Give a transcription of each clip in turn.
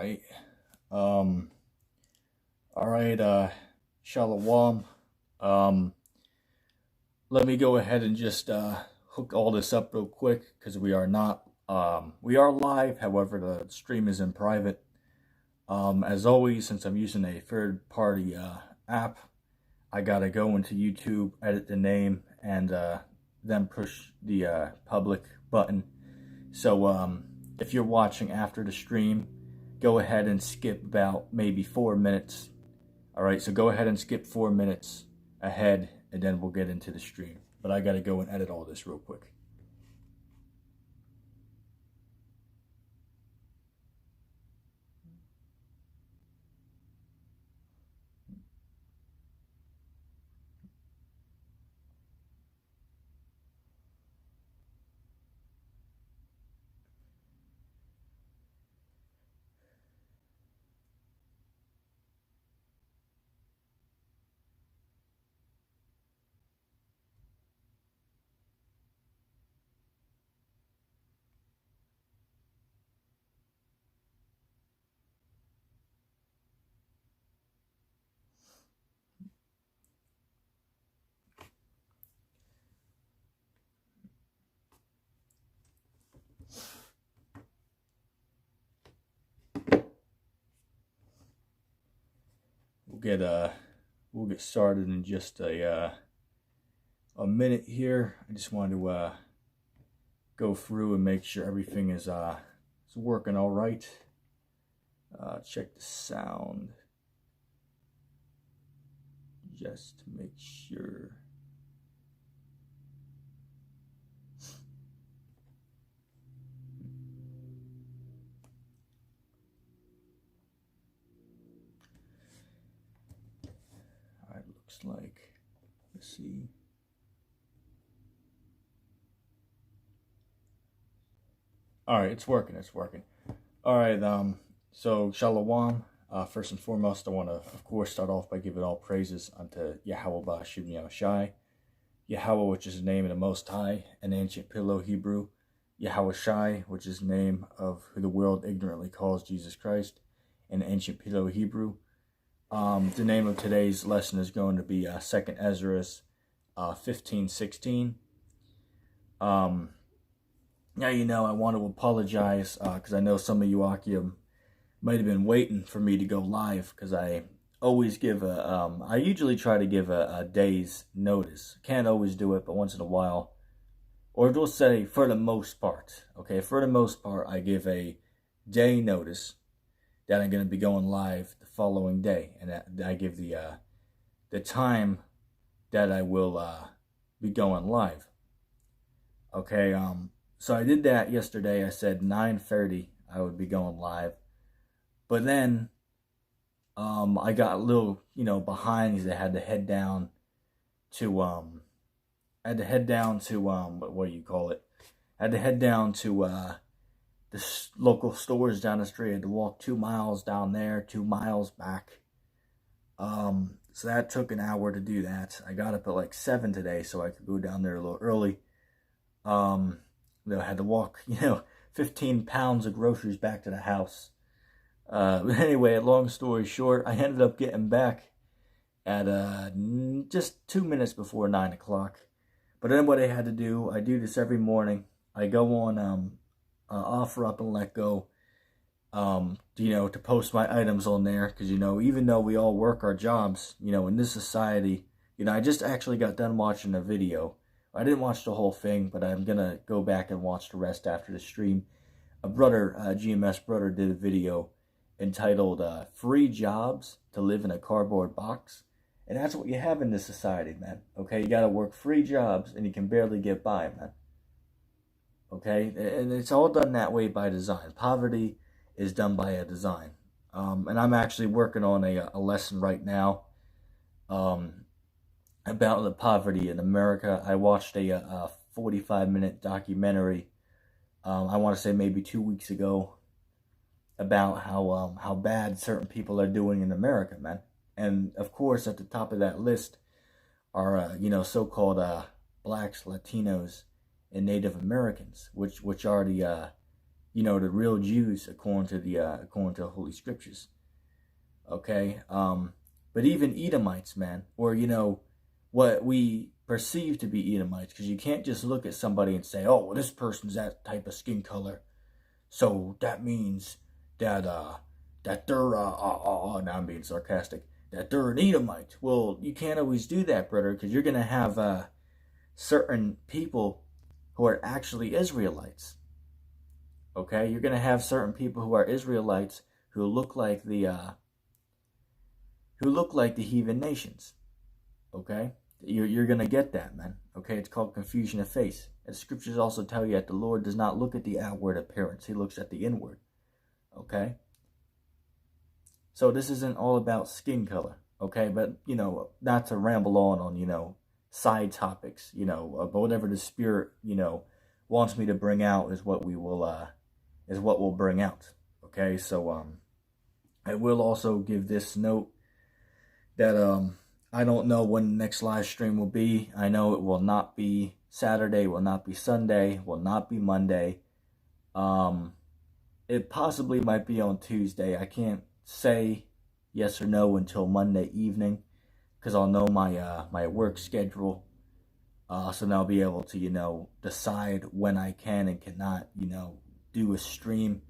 right. Um, all right, Shalom. Um, Let me go ahead and just hook all this up real quick because we are live. However, the stream is in private. As always, since I'm using a third party app, I gotta go into YouTube, edit the name, and then push the public button. So if you're watching after the stream, go ahead and skip about maybe 4 minutes. All right, so go ahead and skip 4 minutes ahead, and then we'll get into the stream. But I gotta go and edit all this real quick. We'll get started in just a minute here. I just wanted to go through and make sure everything is working all right. Check the sound just to make sure. All right, looks like, let's see. All right, it's working. All right, so Shalom. First and foremost, I want to, of course, start off by giving all praises unto Yahweh Ba'Shem Yahushai. Yahweh, which is the name of the Most High, in ancient Paleo Hebrew. Yahweh Shai, which is the name of who the world ignorantly calls Jesus Christ, in ancient Paleo Hebrew. The name of today's lesson is going to be 2nd Esdras 15:16. Now, I want to apologize because I know some of you Akim might have been waiting for me to go live, because I always give I usually try to give a day's notice. Can't always do it, but once in a while, or we'll say for the most part, okay, for the most part, I give a day notice that I'm going to be going live the following day, and I give the time that I will be going live. Okay, so I did that yesterday. I said 9:30 I would be going live. But then I got a little, behind because I had to head down to what do you call it? I had to head down to the local stores down the street. I had to walk 2 miles down there, 2 miles back. So that took an hour to do that. I got up at like 7 today so I could go down there a little early. I had to walk, 15 pounds of groceries back to the house. But anyway, long story short, I ended up getting back at just 2 minutes before 9 o'clock. But then what I had to do, I do this every morning. I go on Offer Up and Let Go, to post my items on there. Because, even though we all work our jobs, in this society, I just actually got done watching a video. I didn't watch the whole thing, but I'm going to go back and watch the rest after the stream. A brother, GMS brother, did a video entitled Free Jobs to Live in a Cardboard Box. And that's what you have in this society, man. Okay, you got to work 3 jobs and you can barely get by, man. Okay, and it's all done that way by design. Poverty is done by a design. And I'm actually working on a lesson right now about the poverty in America. I watched a 45-minute documentary, I want to say maybe 2 weeks ago, about how bad certain people are doing in America, man. And of course, at the top of that list are so-called blacks, Latinos, and Native Americans, which are the the real Jews according to the Holy Scriptures. Okay, but even Edomites, man, or what we perceive to be Edomites, because you can't just look at somebody and say, oh, well, this person's that type of skin color, so that means that they're now I'm being sarcastic, that they're an Edomite. Well, you can't always do that, brother, because you're gonna have certain people who are actually Israelites. Okay, you're gonna have certain people who are Israelites who look like the heathen nations. Okay, you're gonna get that, man. Okay, it's called confusion of face. And scriptures also tell you that the Lord does not look at the outward appearance; He looks at the inward. Okay, so this isn't all about skin color. Okay, but not to ramble on side topics. But whatever the Spirit wants me to bring out is what we'll bring out. Okay, so I will also give this note that I don't know when the next live stream will be. I know it will not be Saturday, will not be Sunday, will not be Monday. It possibly might be on Tuesday. I can't say yes or no until Monday evening, because I'll know my work schedule. So then I'll be able to decide when I can and cannot do a stream.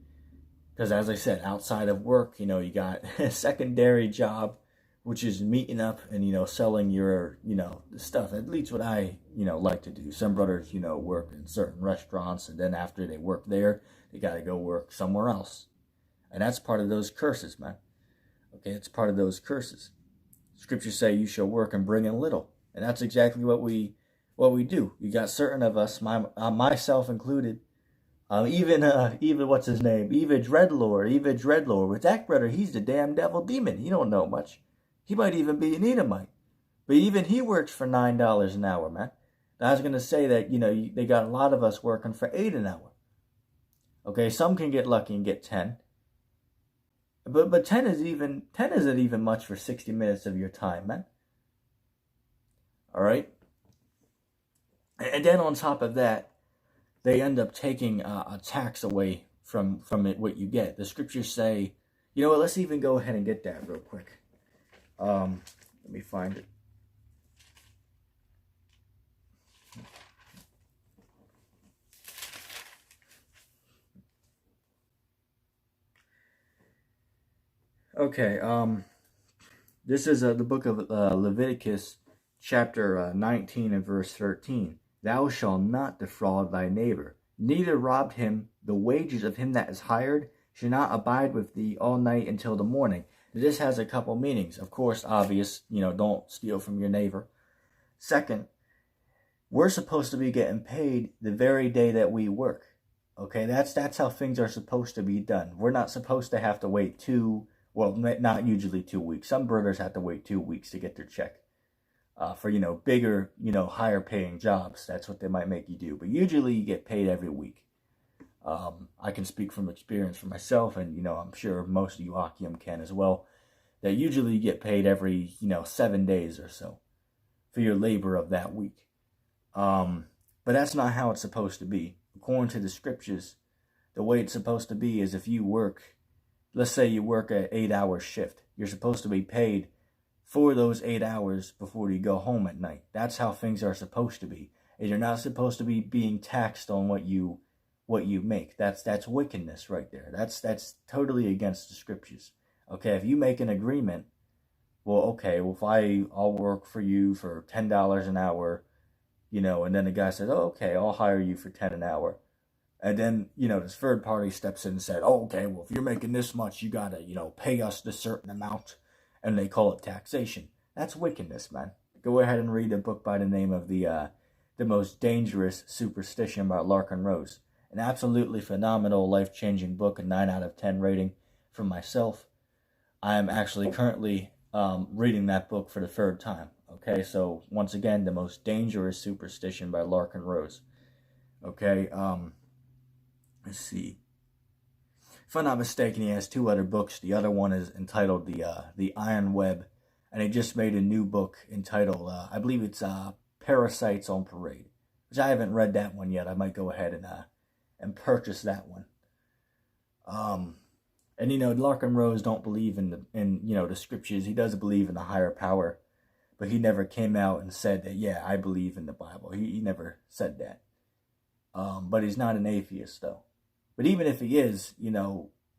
Because as I said, outside of work, you got a secondary job, which is meeting up and selling your stuff. At least what I like to do. Some brothers work in certain restaurants, and then after they work there, they got to go work somewhere else, and that's part of those curses, man. Okay, it's part of those curses. Scriptures say you shall work and bring in little, and that's exactly what we do. You got certain of us, myself included. Even what's his name? Eva Dreadlord. With that brother, he's the damn devil demon. He don't know much. He might even be an Edomite. But even he works for $9 an hour, man. I was going to say that, they got a lot of us working for $8 an hour. Okay, some can get lucky and get 10. But 10 isn't even much for 60 minutes of your time, man. All right? And then on top of that, they end up taking a tax away from it, what you get. The scriptures say, let's even go ahead and get that real quick. Let me find it. Okay, this is the book of Leviticus, chapter 19 and verse 13. Thou shalt not defraud thy neighbor, neither rob him. The wages of him that is hired should not abide with thee all night until the morning. This has a couple meanings. Of course, obvious, don't steal from your neighbor. Second, we're supposed to be getting paid the very day that we work. Okay, that's how things are supposed to be done. We're not supposed to have to wait not usually 2 weeks. Some brothers have to wait 2 weeks to get their check. For, bigger, higher paying jobs. That's what they might make you do. But usually you get paid every week. I can speak from experience for myself, and, I'm sure most of you Akim can as well, that usually you get paid every, 7 days or so for your labor of that week. But that's not how it's supposed to be. According to the scriptures, the way it's supposed to be is if you work, let's say you work an 8-hour shift, you're supposed to be paid for those 8 hours before you go home at night. That's how things are supposed to be. And you're not supposed to be being taxed on what you make. That's wickedness right there. That's totally against the scriptures. Okay, if you make an agreement, if I'll work for you for $10 an hour, and then the guy says, oh, okay, I'll hire you for 10 an hour. And then, this third party steps in and said, oh, okay, well, if you're making this much, you gotta, pay us this certain amount. And they call it taxation. That's wickedness, man. Go ahead and read a book by the name of the Most Dangerous Superstition by Larkin Rose. An absolutely phenomenal, life-changing book, a 9 out of 10 rating from myself. I am actually currently reading that book for the third time. Okay, so once again, The Most Dangerous Superstition by Larkin Rose. Okay, let's see. If I'm not mistaken, he has 2 other books. The other one is entitled The Iron Web, and he just made a new book entitled, I believe it's Parasites on Parade, which I haven't read that one yet. I might go ahead and purchase that one. And Larkin Rose don't believe in the scriptures. He does believe in the higher power, but he never came out and said that, yeah, I believe in the Bible. He never said that. But he's not an atheist, though. But even if he is,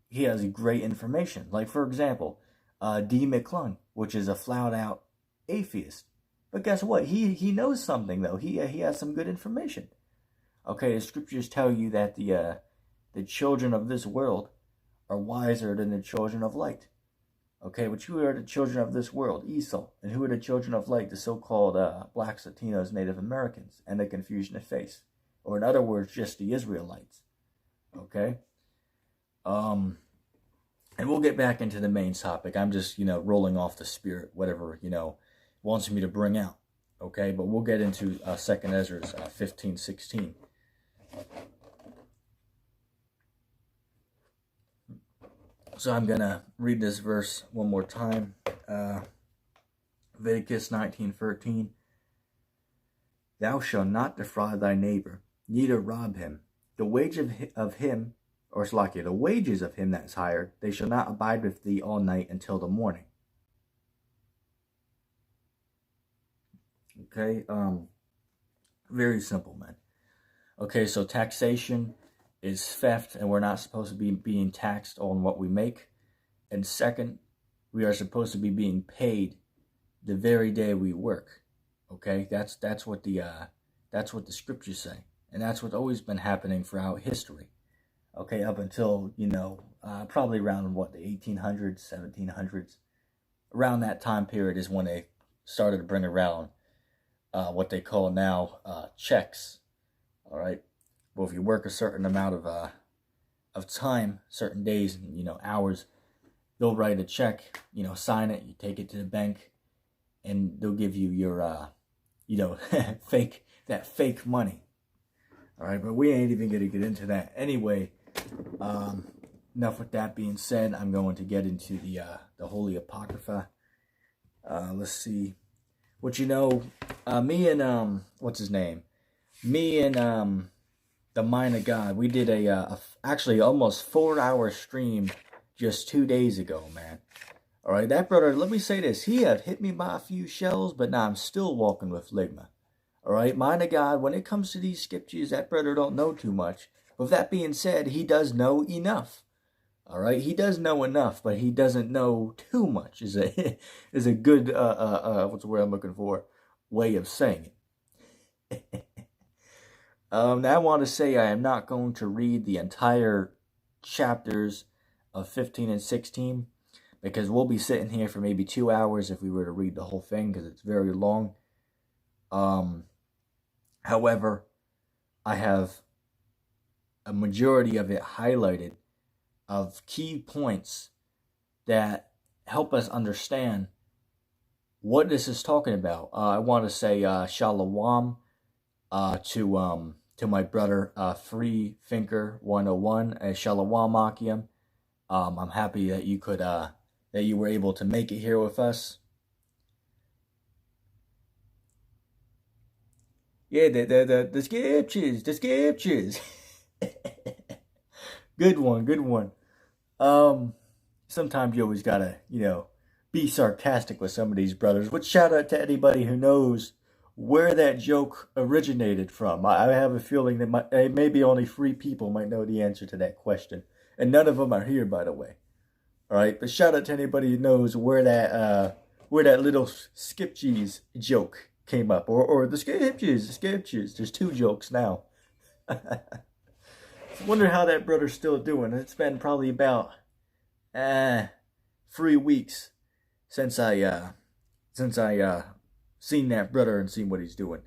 he has great information. Like, for example, D. McClung, which is a flat-out atheist. But guess what? He knows something, though. He has some good information. Okay, the scriptures tell you that the children of this world are wiser than the children of light. Okay, but who are the children of this world? Esau. And who are the children of light? The so-called blacks, Latinos, Native Americans, and the confusion of faith. Or in other words, just the Israelites. Okay? And we'll get back into the main topic. I'm just, rolling off the spirit, whatever, wants me to bring out. Okay? But we'll get into 2nd Esdras 15:16. So I'm going to read this verse one more time. Leviticus 19:13. Thou shalt not defraud thy neighbor, neither rob him. The wages of him that is hired, they shall not abide with thee all night until the morning. Okay, very simple, man. Okay, so taxation is theft, and we're not supposed to be being taxed on what we make. And second, we are supposed to be being paid the very day we work. Okay, that's what the scriptures say, and that's what's always been happening throughout history. Okay, up until probably around the 1800s, 1700s, around that time period is when they started to bring around what they call now checks. All right. Well, if you work a certain amount of time, certain days, and hours, they'll write a check. Sign it. You take it to the bank, and they'll give you your fake money. All right, but we ain't even gonna get into that anyway. Enough with that being said. I'm going to get into the Holy Apocrypha. Let's see. Me and what's his name? Me and the Mind of God. We did actually almost 4-hour stream just 2 days ago, man. All right, that brother. Let me say this: he had hit me by a few shells, but now I'm still walking with Ligma. All right, Mind of God. When it comes to these scriptures, that brother don't know too much. With that being said, he does know enough. All right, he does know enough, but he doesn't know too much. Is a good what's the word I'm looking for? Way of saying it. Now I want to say I am not going to read the entire chapters of 15 and 16 because we'll be sitting here for maybe 2 hours if we were to read the whole thing because it's very long. However, I have a majority of it highlighted of key points that help us understand what this is talking about. I want to say Shalom to my brother Free Thinker 101, Shalom Akim. I'm happy that you could that you were able to make it here with us. Yeah, the scriptures. Good one. Sometimes you always gotta, be sarcastic with some of these brothers. But shout out to anybody who knows where that joke originated from. I have a feeling that maybe only 3 people might know the answer to that question, and none of them are here, by the way. All right, but shout out to anybody who knows where that little skip cheese joke came up, or the scriptures. There's 2 jokes now. Wonder how that brother's still doing. It's been probably about 3 weeks since I seen that brother and seen what he's doing.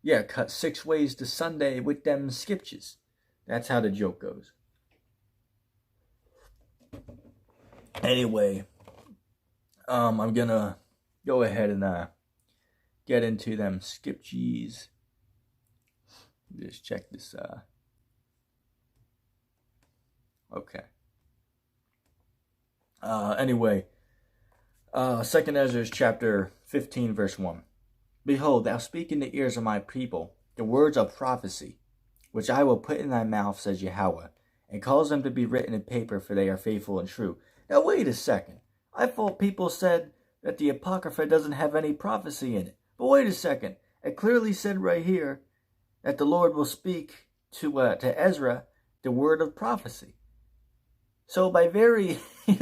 Yeah, cut 6 ways to Sunday with them scriptures. That's how the joke goes. Anyway, I'm gonna go ahead and get into them scriptures. Just check this. Okay. Anyway, 2nd Esdras chapter 15, verse 1. Behold, thou speak in the ears of my people the words of prophecy. which I will put in thy mouth, says Yahweh, and cause them to be written in paper, for they are faithful and true. Now wait a second. I thought people said that the Apocrypha doesn't have any prophecy in it. But wait a second. It clearly said right here that the Lord will speak to Ezra the word of prophecy. So by very, what's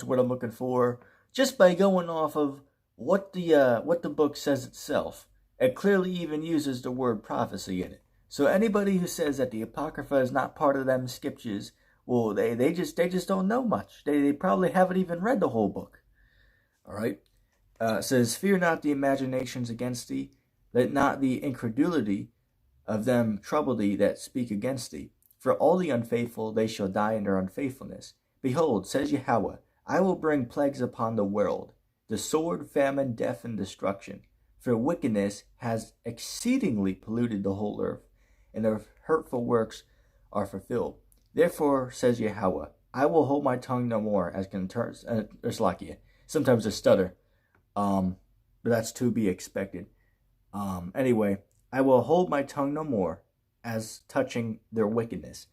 what I'm looking for? Just by going off of what the book says itself, it clearly even uses the word prophecy in it. So anybody who says that the Apocrypha is not part of them scriptures, well, they just don't know much. They probably haven't even read the whole book. All right. It says, "Fear not the imaginations against thee, let not the incredulity of them trouble thee that speak against thee. For all the unfaithful, they shall die in their unfaithfulness. Behold, says Yahweh, I will bring plagues upon the world, the sword, famine, death, and destruction. For wickedness has exceedingly polluted the whole earth, and their hurtful works are fulfilled. Therefore, says Yahweh, I will hold my tongue no more, as concerns Slakia. Sometimes I stutter, but that's to be expected. Anyway, I will hold my tongue no more, as touching their wickedness,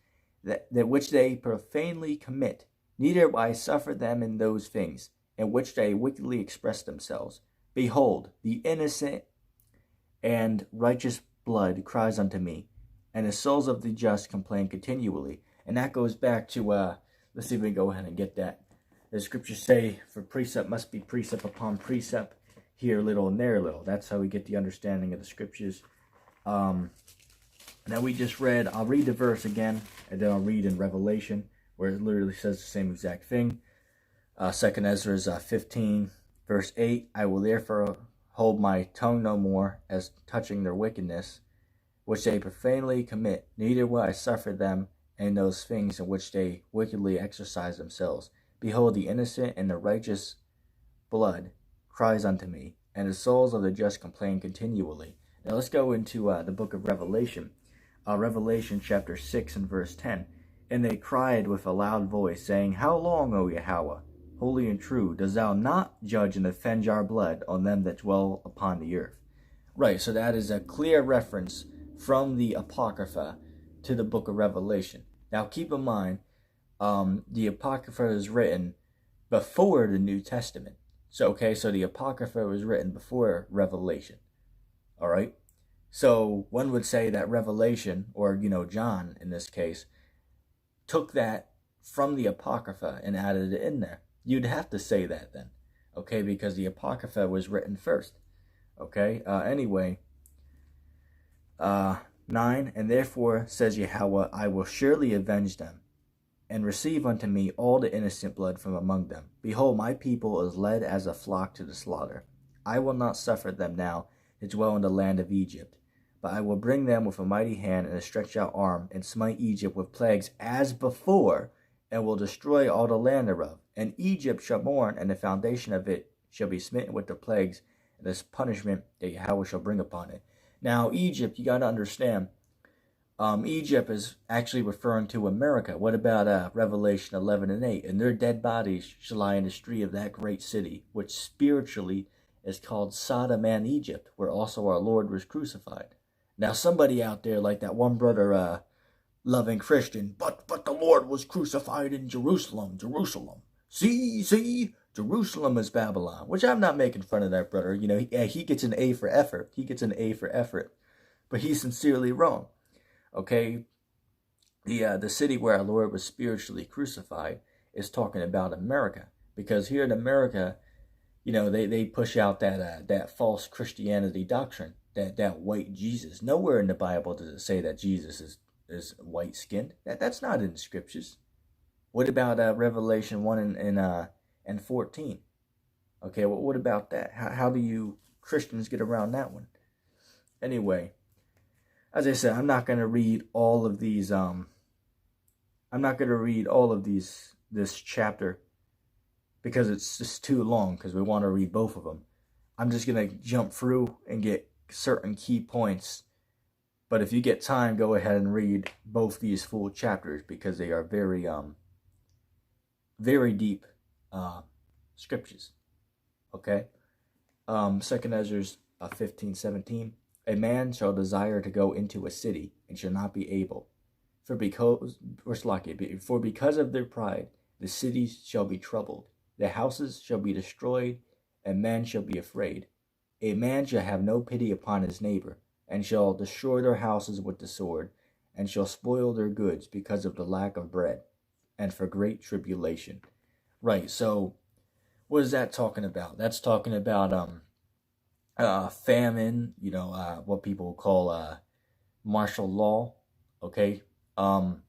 that which they profanely commit, neither will I suffer them in those things, in which they wickedly express themselves. Behold, the innocent and righteous blood cries unto me, and the souls of the just complain continually." And that goes back to, let's see if we can go ahead and get that. The scriptures say, for precept must be precept upon precept, here little and there little. That's how we get the understanding of the scriptures. Now we just read, I'll read the verse again, and then I'll read in Revelation, where it literally says the same exact thing. 2nd Esdras 15, verse 8, I will therefore hold my tongue no more, as touching their wickedness, which they profanely commit, neither will I suffer them in those things in which they wickedly exercise themselves. Behold, the innocent and the righteous blood cries unto me, and the souls of the just complain continually. Now let's go into the book of Revelation. Revelation chapter 6 and verse 10. And they cried with a loud voice, saying, How long, O Yahweh, holy and true, dost thou not judge and avenge our blood on them that dwell upon the earth? Right, so that is a clear reference from the Apocrypha to the book of Revelation. Now keep in mind, the Apocrypha is written before the New Testament. So the Apocrypha was written before Revelation. All right? So one would say that Revelation, or, John in this case, took that from the Apocrypha and added it in there. You'd have to say that then, okay? Because the Apocrypha was written first, okay? Anyway, 9, and therefore, says Yahweh, I will surely avenge them, and receive unto me all the innocent blood from among them. Behold, my people is led as a flock to the slaughter. I will not suffer them now to dwell in the land of Egypt, but I will bring them with a mighty hand and a stretched out arm, and smite Egypt with plagues as before, and will destroy all the land thereof. And Egypt shall mourn, and the foundation of it shall be smitten with the plagues, and this punishment that Yahweh shall bring upon it. Now, Egypt, you got to understand, Egypt is actually referring to America. What about Revelation 11 and 8? And their dead bodies shall lie in the street of that great city, which spiritually is called Sodom and Egypt, where also our Lord was crucified. Now, somebody out there, like that one brother, loving Christian, but the Lord was crucified in Jerusalem. See, Jerusalem is Babylon, which I'm not making fun of that brother. He gets an A for effort. But he's sincerely wrong. Okay, the city where our Lord was spiritually crucified is talking about America, because here in America, they push out that false Christianity doctrine, that white Jesus. Nowhere in the Bible does it say that Jesus is white skinned. That's not in the scriptures. What about Revelation 1 and 14? Okay, well, what about that? How do you Christians get around that one? Anyway, as I said, I'm not going to read all of these. This chapter, because it's just too long, because we want to read both of them. I'm just going to jump through and get certain key points. But if you get time, go ahead and read both these full chapters, because they are very deep scriptures. Okay? 2nd Esdras 15:17. a man shall desire to go into a city, and shall not be able. For because of their pride, the cities shall be troubled, the houses shall be destroyed, and men shall be afraid. A man shall have no pity upon his neighbor, and shall destroy their houses with the sword, and shall spoil their goods because of the lack of bread, and for great tribulation. Right, so what is that talking about? That's talking about famine, what people call martial law, okay? In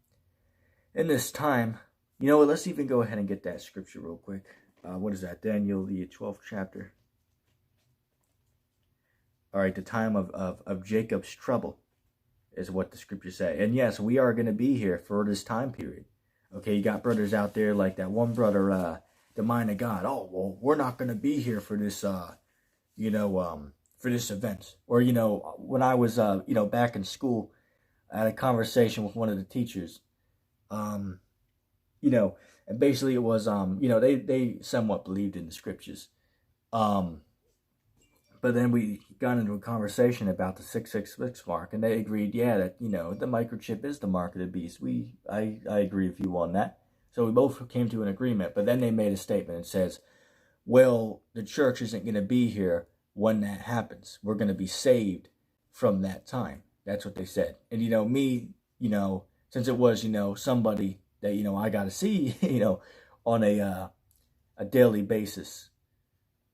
this time, let's even go ahead and get that scripture real quick. What is that? Daniel, the 12th chapter. All right, the time of Jacob's trouble is what the scriptures say. And yes, we are going to be here for this time period. Okay, you got brothers out there like that one brother, the mind of God. Oh, well, we're not going to be here for this, for this event. Or, when I was, back in school, I had a conversation with one of the teachers. And basically it was, they somewhat believed in the scriptures. But then we got into a conversation about the 666 mark, and they agreed, that, the microchip is the mark of the beast. I agree with you on that. So we both came to an agreement, but then they made a statement that says, well, the church isn't going to be here when that happens. We're going to be saved from that time. That's what they said. And, me, since it was, somebody that, I got to see, on a daily basis,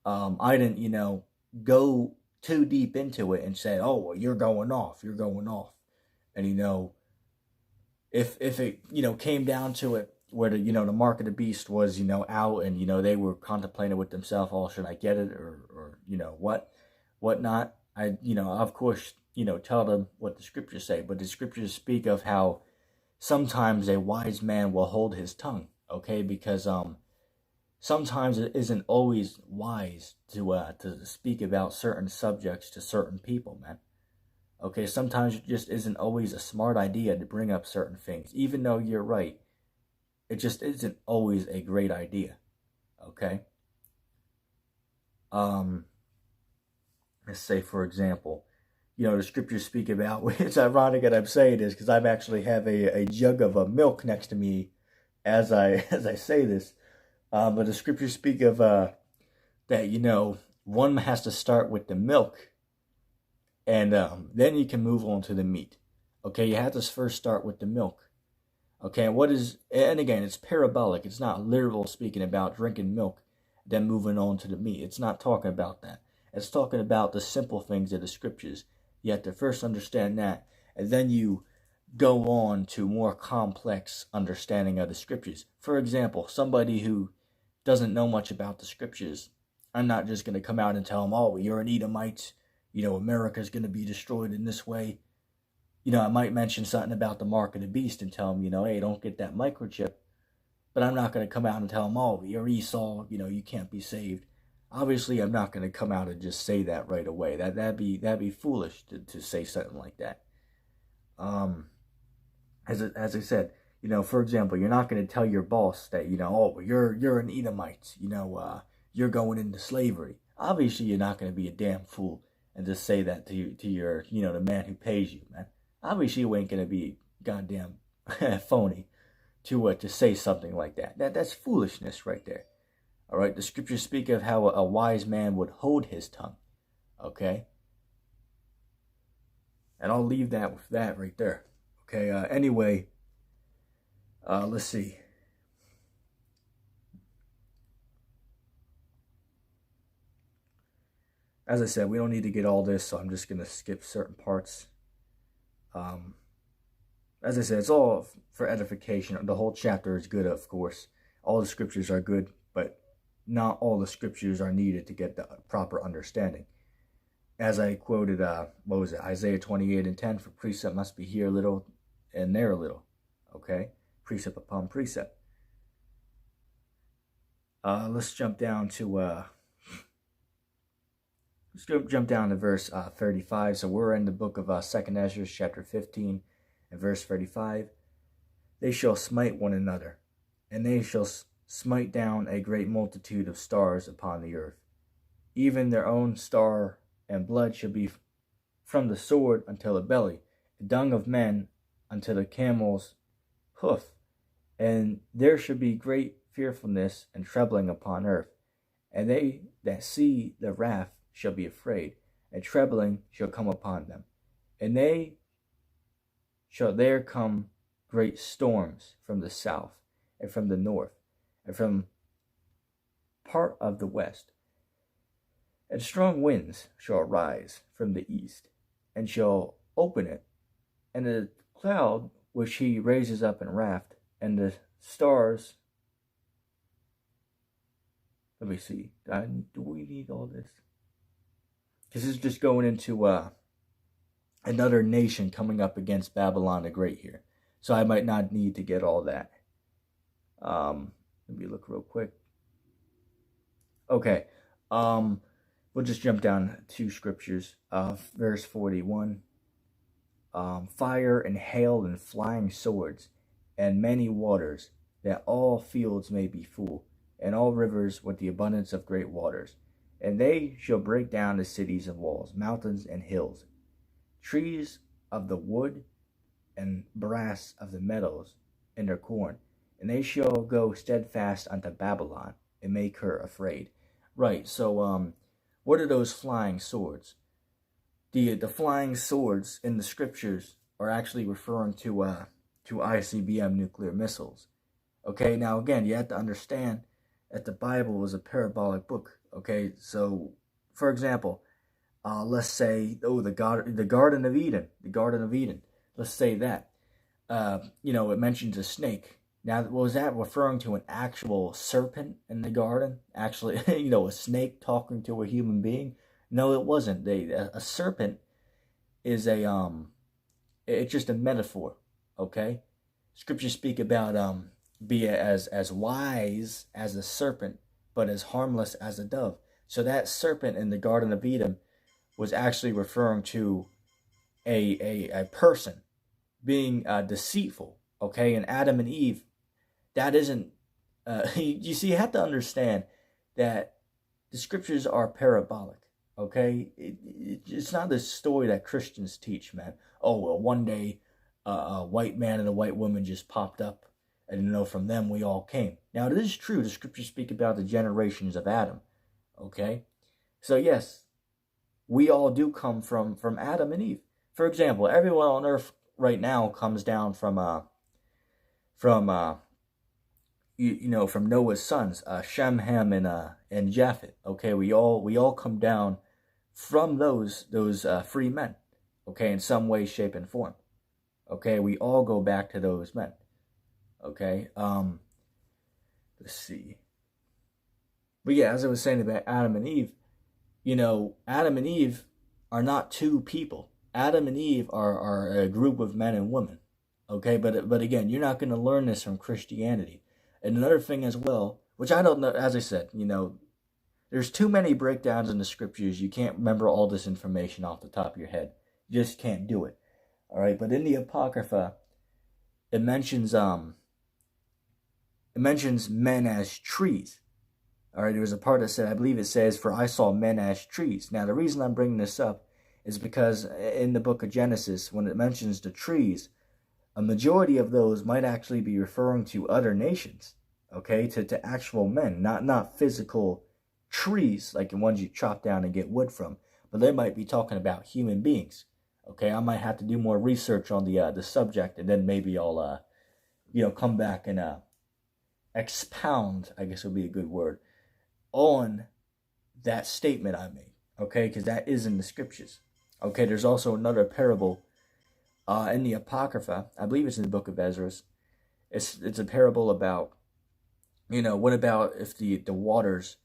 I didn't, go too deep into it and say, oh, well, you're going off. And, if it, came down to it where the, the mark of the beast was, out and, they were contemplating with themselves, oh, should I get it or whatnot. I, of course, tell them what the scriptures say, but the scriptures speak of how sometimes a wise man will hold his tongue, okay? Because, sometimes it isn't always wise to speak about certain subjects to certain people, man. Okay, sometimes it just isn't always a smart idea to bring up certain things. Even though you're right, it just isn't always a great idea. Okay? Let's say, for example, the scriptures speak about, it's ironic that I'm saying this because I actually have a jug of milk next to me as I say this. But the scriptures speak of that, one has to start with the milk, and then you can move on to the meat. Okay, you have to first start with the milk. Okay, and again, it's parabolic. It's not literal speaking about drinking milk, then moving on to the meat. It's not talking about that. It's talking about the simple things of the scriptures. You have to first understand that, and then you go on to more complex understanding of the scriptures. For example, somebody who doesn't know much about the scriptures, I'm not just going to come out and tell them, oh, you're an Edomite, America's going to be destroyed in this way. I might mention something about the mark of the beast and tell them, hey, don't get that microchip. But I'm not going to come out and tell them, oh, you're Esau, you can't be saved. Obviously, I'm not going to come out and just say that right away. That'd be foolish to say something like that. As I said, for example, you're not going to tell your boss that, oh, you're an Edomite, you're going into slavery. Obviously, you're not going to be a damn fool and just say that to your, the man who pays you, man. Obviously, you ain't going to be goddamn phony to say something like that. That's foolishness right there. All right, the scriptures speak of how a wise man would hold his tongue. Okay, and I'll leave that with that right there. Okay. Anyway. Let's see. As I said, we don't need to get all this, so I'm just going to skip certain parts. As I said, it's all for edification. The whole chapter is good, of course. All the scriptures are good, but not all the scriptures are needed to get the proper understanding. As I quoted, Isaiah 28:10, for precept must be here a little and there a little. Okay? Precept upon precept. Let's jump down to verse 35. So we're in the book of 2nd Esdras, chapter 15, and verse 35. They shall smite one another, and they shall smite down a great multitude of stars upon the earth. Even their own star and blood shall be from the sword until the belly, the dung of men unto the camel's hoof. And there shall be great fearfulness and trembling upon earth. And they that see the wrath shall be afraid, and trembling shall come upon them. And they shall there come great storms from the south, and from the north, and from part of the west. And strong winds shall arise from the east, and shall open it. And the cloud which he raises up in wrath, and the stars. Let me see. Do we need all this? Because this is just going into another nation coming up against Babylon the Great here. So I might not need to get all that. Let me look real quick. Okay. We'll just jump down 2 scriptures. Verse 41. Fire and hail and flying swords and many waters, that all fields may be full, and all rivers with the abundance of great waters. And they shall break down the cities and walls, mountains and hills, trees of the wood and brass of the metals in their corn. And they shall go steadfast unto Babylon, and make her afraid. Right, so what are those flying swords? The flying swords in the scriptures are actually referring to ICBM nuclear missiles. Okay, now again, you have to understand that the Bible is a parabolic book. Okay, so for example, let's say, the Garden of Eden. Let's say that. It mentions a snake. Now, was that referring to an actual serpent in the garden? Actually, a snake talking to a human being? No, it wasn't. A serpent is it's just a metaphor. Okay, scriptures speak about be as wise as a serpent, but as harmless as a dove. So that serpent in the Garden of Eden was actually referring to a person being deceitful. Okay, and Adam and Eve, that isn't. You see, you have to understand that the scriptures are parabolic. Okay, it's not the story that Christians teach, man. Oh well, one day a white man and a white woman just popped up, and from them we all came. Now, it is true, the scriptures speak about the generations of Adam. Okay, so yes, we all do come from Adam and Eve. For example, everyone on earth right now comes down from Noah's sons, Shem, Ham, and Japheth. Okay, we all come down from those free men. Okay, in some way, shape, and form. Okay, we all go back to those men. Okay, let's see. But yeah, as I was saying about Adam and Eve, Adam and Eve are not two people. Adam and Eve are a group of men and women. Okay, but again, you're not going to learn this from Christianity. And another thing as well, which I don't know, as I said, there's too many breakdowns in the scriptures. You can't remember all this information off the top of your head. You just can't do it. All right, but in the Apocrypha, it mentions men as trees. All right, there was a part that said, I believe it says, "For I saw men as trees." Now, the reason I'm bringing this up is because in the book of Genesis, when it mentions the trees, a majority of those might actually be referring to other nations, okay, to actual men, not physical trees like the ones you chop down and get wood from, but they might be talking about human beings. Okay, I might have to do more research on the subject, and then maybe I'll come back and expound, I guess would be a good word, on that statement I made. Okay, because that is in the scriptures. Okay, there's also another parable in the Apocrypha. I believe it's in the book of Esdras. It's a parable about, what about if the waters,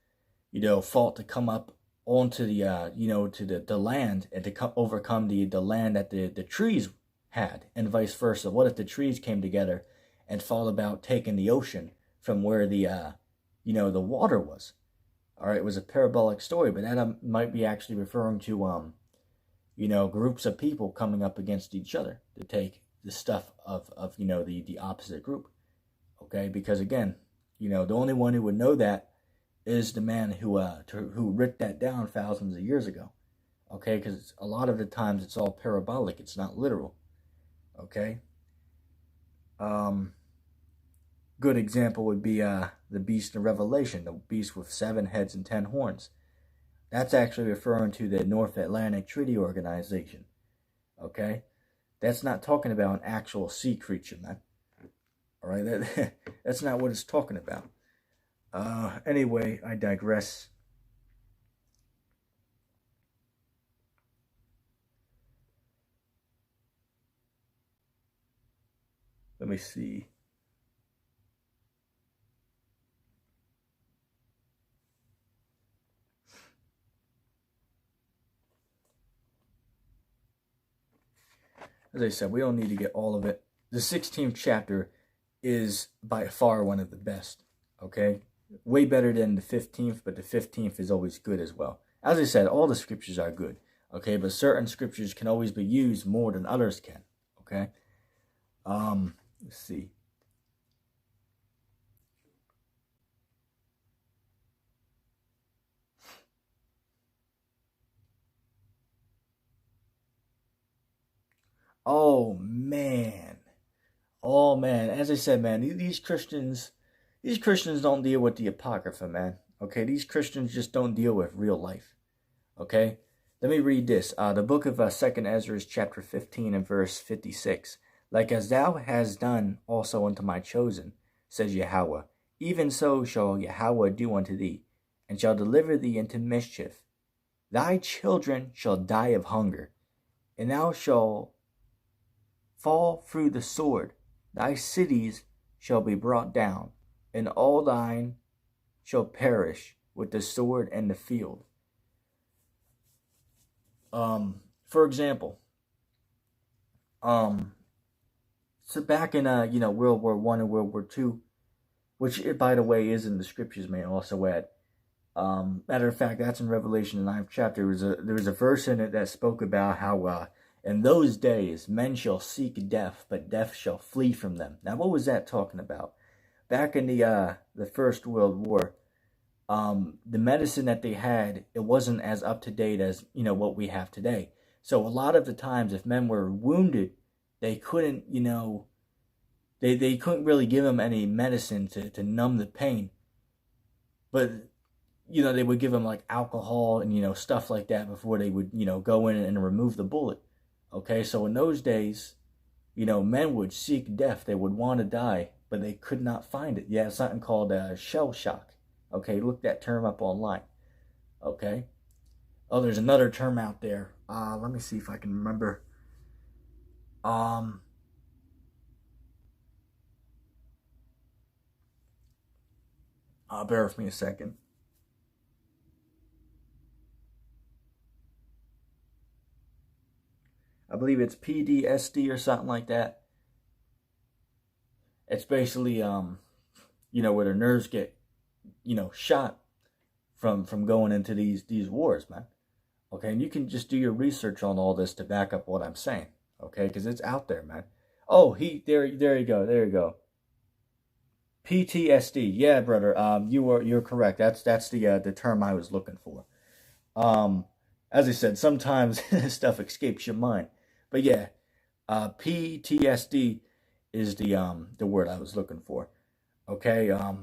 fought to come up onto the to the land, and to overcome the land that the trees had, and vice versa. What if the trees came together and fought about taking the ocean from where the the water was? All right, it was a parabolic story, but that might be actually referring to groups of people coming up against each other to take the stuff of the opposite group. Okay, because again, the only one who would know that is the man who wrote that down thousands of years ago. Okay, because a lot of the times it's all parabolic. It's not literal. Okay. Um, Good example would be the beast in Revelation, the beast with 7 heads and 10 horns. That's actually referring to the North Atlantic Treaty Organization. Okay, that's not talking about an actual sea creature, man. All right, that's not what it's talking about. Anyway, I digress. Let me see. As I said, we don't need to get all of it. The 16th chapter is by far one of the best. Okay, way better than the 15th, but the 15th is always good as well. As I said, all the scriptures are good. Okay, but certain scriptures can always be used more than others can. Okay. Let's see. Oh man. Oh man. As I said, man, these Christians don't deal with the Apocrypha, man. Okay, these Christians just don't deal with real life. Okay? Let me read this. The book of 2nd Esdras, chapter 15 and verse 56. Like as thou hast done also unto my chosen, says Yahweh, even so shall Yahweh do unto thee, and shall deliver thee into mischief. Thy children shall die of hunger, and thou shalt fall through the sword. Thy cities shall be brought down, and all thine shall perish with the sword and the field. For example, so back in World War I and World War II, which by the way is in the scriptures, may I also add. Matter of fact, that's in Revelation the 9th chapter. There was a verse in it that spoke about how in those days men shall seek death, but death shall flee from them. Now, what was that talking about? Back in the First World War, the medicine that they had, it wasn't as up to date as what we have today. So a lot of the times, if men were wounded, they couldn't they couldn't really give them any medicine to numb the pain, but they would give them like alcohol and stuff like that before they would go in and remove the bullet. Okay, so in those days, men would seek death. They would want to die, but they could not find it. Yeah, something called shell shock. Okay, look that term up online. Okay. Oh, there's another term out there. Let me see if I can remember. Bear with me a second. I believe it's PDSD or something like that. It's basically where the nerves get shot from going into these wars, man. Okay, and you can just do your research on all this to back up what I'm saying. Okay, because it's out there, man. Oh, there you go. PTSD. Yeah, brother. You're correct. That's the term I was looking for. As I said, sometimes stuff escapes your mind. But yeah, PTSD is the word I was looking for. Okay. Let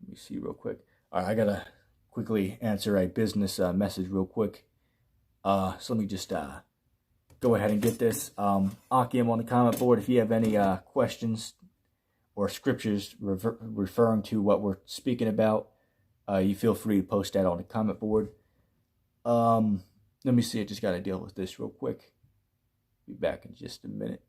me see real quick. All right, I gotta quickly answer a business message real quick. So let me just go ahead and get this. Akim on the comment board, if you have any questions or scriptures referring to what we're speaking about, you feel free to post that on the comment board. Let me see, I just got to deal with this real quick. Be back in just a minute.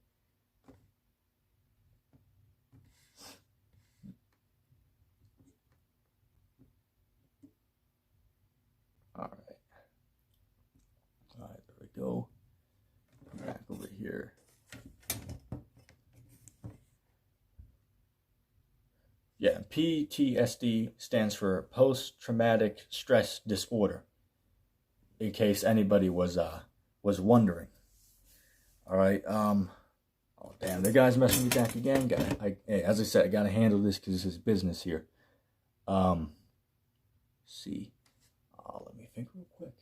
All right, there we go. Back over here. Yeah, PTSD stands for post-traumatic stress disorder. In case anybody was wondering. All right. Oh damn, the guy's messing me back again. As I said, I gotta handle this because this is business here. See. Let me think real quick.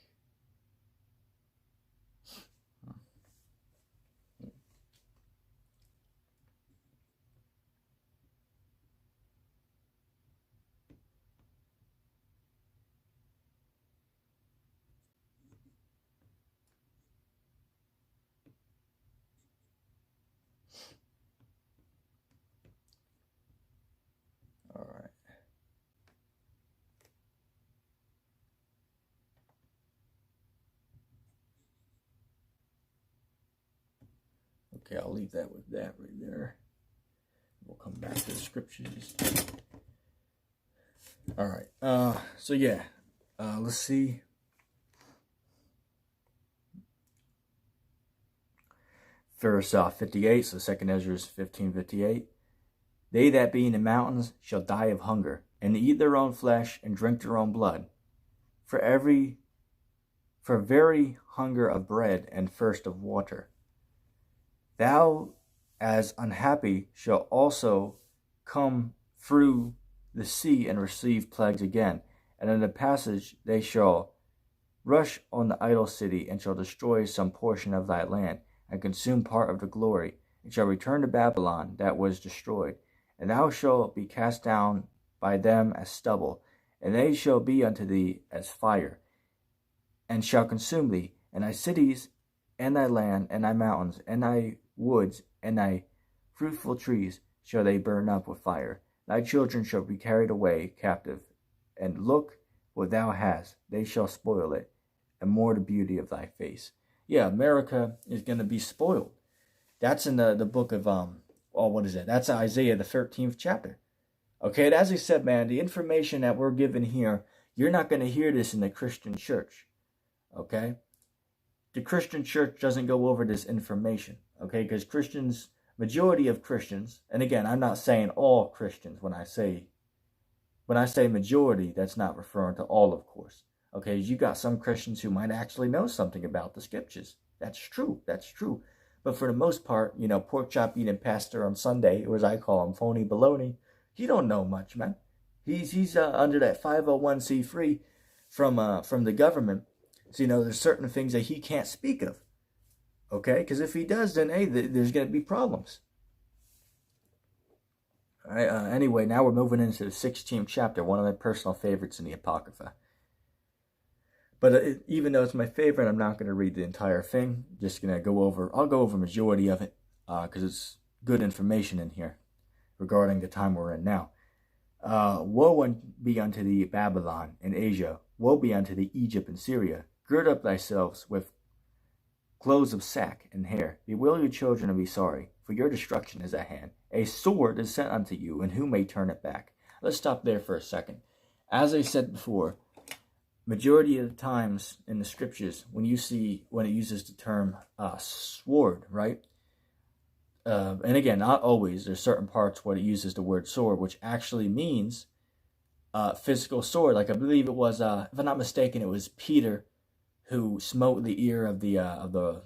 All right. Okay, I'll leave that with that right there. We'll come back to the scriptures. All right. So yeah. Let's see. Verse 58. So 2 Esdras 15:58. They that be in the mountains shall die of hunger, and eat their own flesh, and drink their own blood. For very hunger of bread, and thirst of water. Thou, as unhappy, shall also come through the sea, and receive plagues again. And in the passage they shall rush on the idol city, and shall destroy some portion of thy land, and consume part of the glory, and shall return to Babylon that was destroyed. And thou shalt be cast down by them as stubble, and they shall be unto thee as fire, and shall consume thee, and thy cities, and thy land, and thy mountains, and thy woods, and thy fruitful trees shall they burn up with fire. Thy children shall be carried away captive, and look what thou hast, they shall spoil it, and more the beauty of thy face. Yeah, America is going to be spoiled. That's in the book of what is it? That's Isaiah, the 13th chapter. Okay, and as I said, man, the information that we're given here, you're not going to hear this in the Christian church. Okay? The Christian church doesn't go over this information. Okay, because Christians, majority of Christians, and again, I'm not saying all Christians when I say majority, that's not referring to all, of course. Okay, you got some Christians who might actually know something about the scriptures. That's true. But for the most part, pork chop eating pastor on Sunday, or as I call him, phony baloney, he don't know much, man. He's under that 501c3 from the government. So, there's certain things that he can't speak of. Okay? Because if he does, then, hey, there's going to be problems. All right, anyway, now we're moving into the 16th chapter, one of my personal favorites in the Apocrypha. But even though it's my favorite, I'm not going to read the entire thing. Just going to I'll go over majority of it, because it's good information in here regarding the time we're in now. Woe be unto thee, Babylon and Asia. Woe be unto thee, Egypt and Syria. Gird up thyselves with clothes of sack and hair. Bewail your children and be sorry, for your destruction is at hand. A sword is sent unto you, and who may turn it back? Let's stop there for a second. As I said before, majority of the times in the scriptures, when it uses the term sword, right? And again, not always. There's certain parts where it uses the word sword, which actually means physical sword. Like I believe it was, if I'm not mistaken, it was Peter who smote the ear of the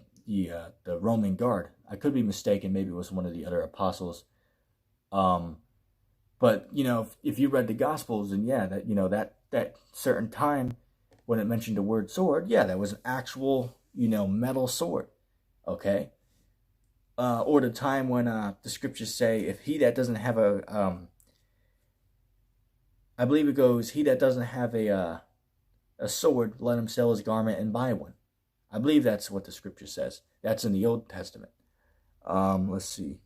Roman guard. I could be mistaken. Maybe it was one of the other apostles. But if you read the Gospels, and that certain time when it mentioned the word sword, that was an actual metal sword. Okay. Or the time when the scriptures say, if he that doesn't have I believe it goes, he that doesn't have a sword, let him sell his garment and buy one. I believe that's what the scripture says. That's in the Old Testament. Let's see.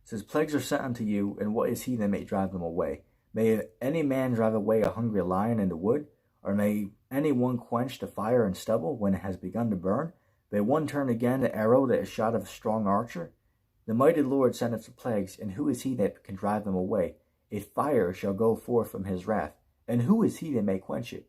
It says, plagues are sent unto you, and what is he that may drive them away? May any man drive away a hungry lion in the wood? Or may any one quench the fire and stubble when it has begun to burn? May one turn again the arrow that is shot of a strong archer? The mighty Lord sendeth the plagues, and who is he that can drive them away? A fire shall go forth from his wrath, and who is he that may quench it?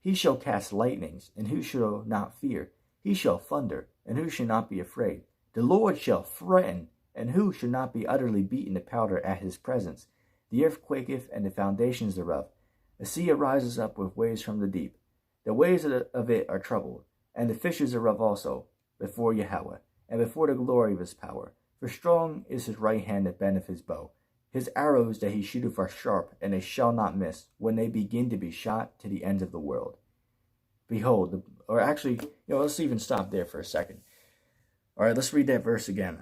He shall cast lightnings, and who shall not fear? He shall thunder, and who shall not be afraid? The Lord shall threaten, and who shall not be utterly beaten to powder at his presence? The earth quaketh, and the foundations thereof. The sea arises up with waves from the deep. The waves of it are troubled, and the fishes thereof also, before Yahweh, and before the glory of his power. For strong is his right hand that bendeth his bow. His arrows that he shooteth are sharp, and they shall not miss, when they begin to be shot to the ends of the world. Behold, or actually, let's even stop there for a second. All right, let's read that verse again.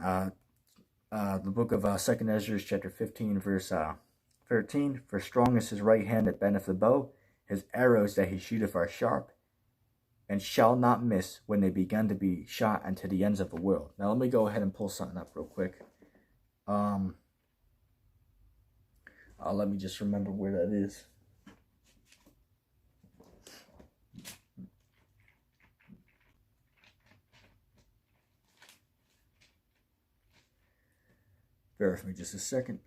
The book of 2nd Esdras, chapter 15, verse 13. For strong is his right hand that bendeth the bow, his arrows that he shooteth are sharp, and shall not miss when they begin to be shot unto the ends of the world. Now let me go ahead and pull something up real quick. Let me just remember where that is. Bear with me just a second.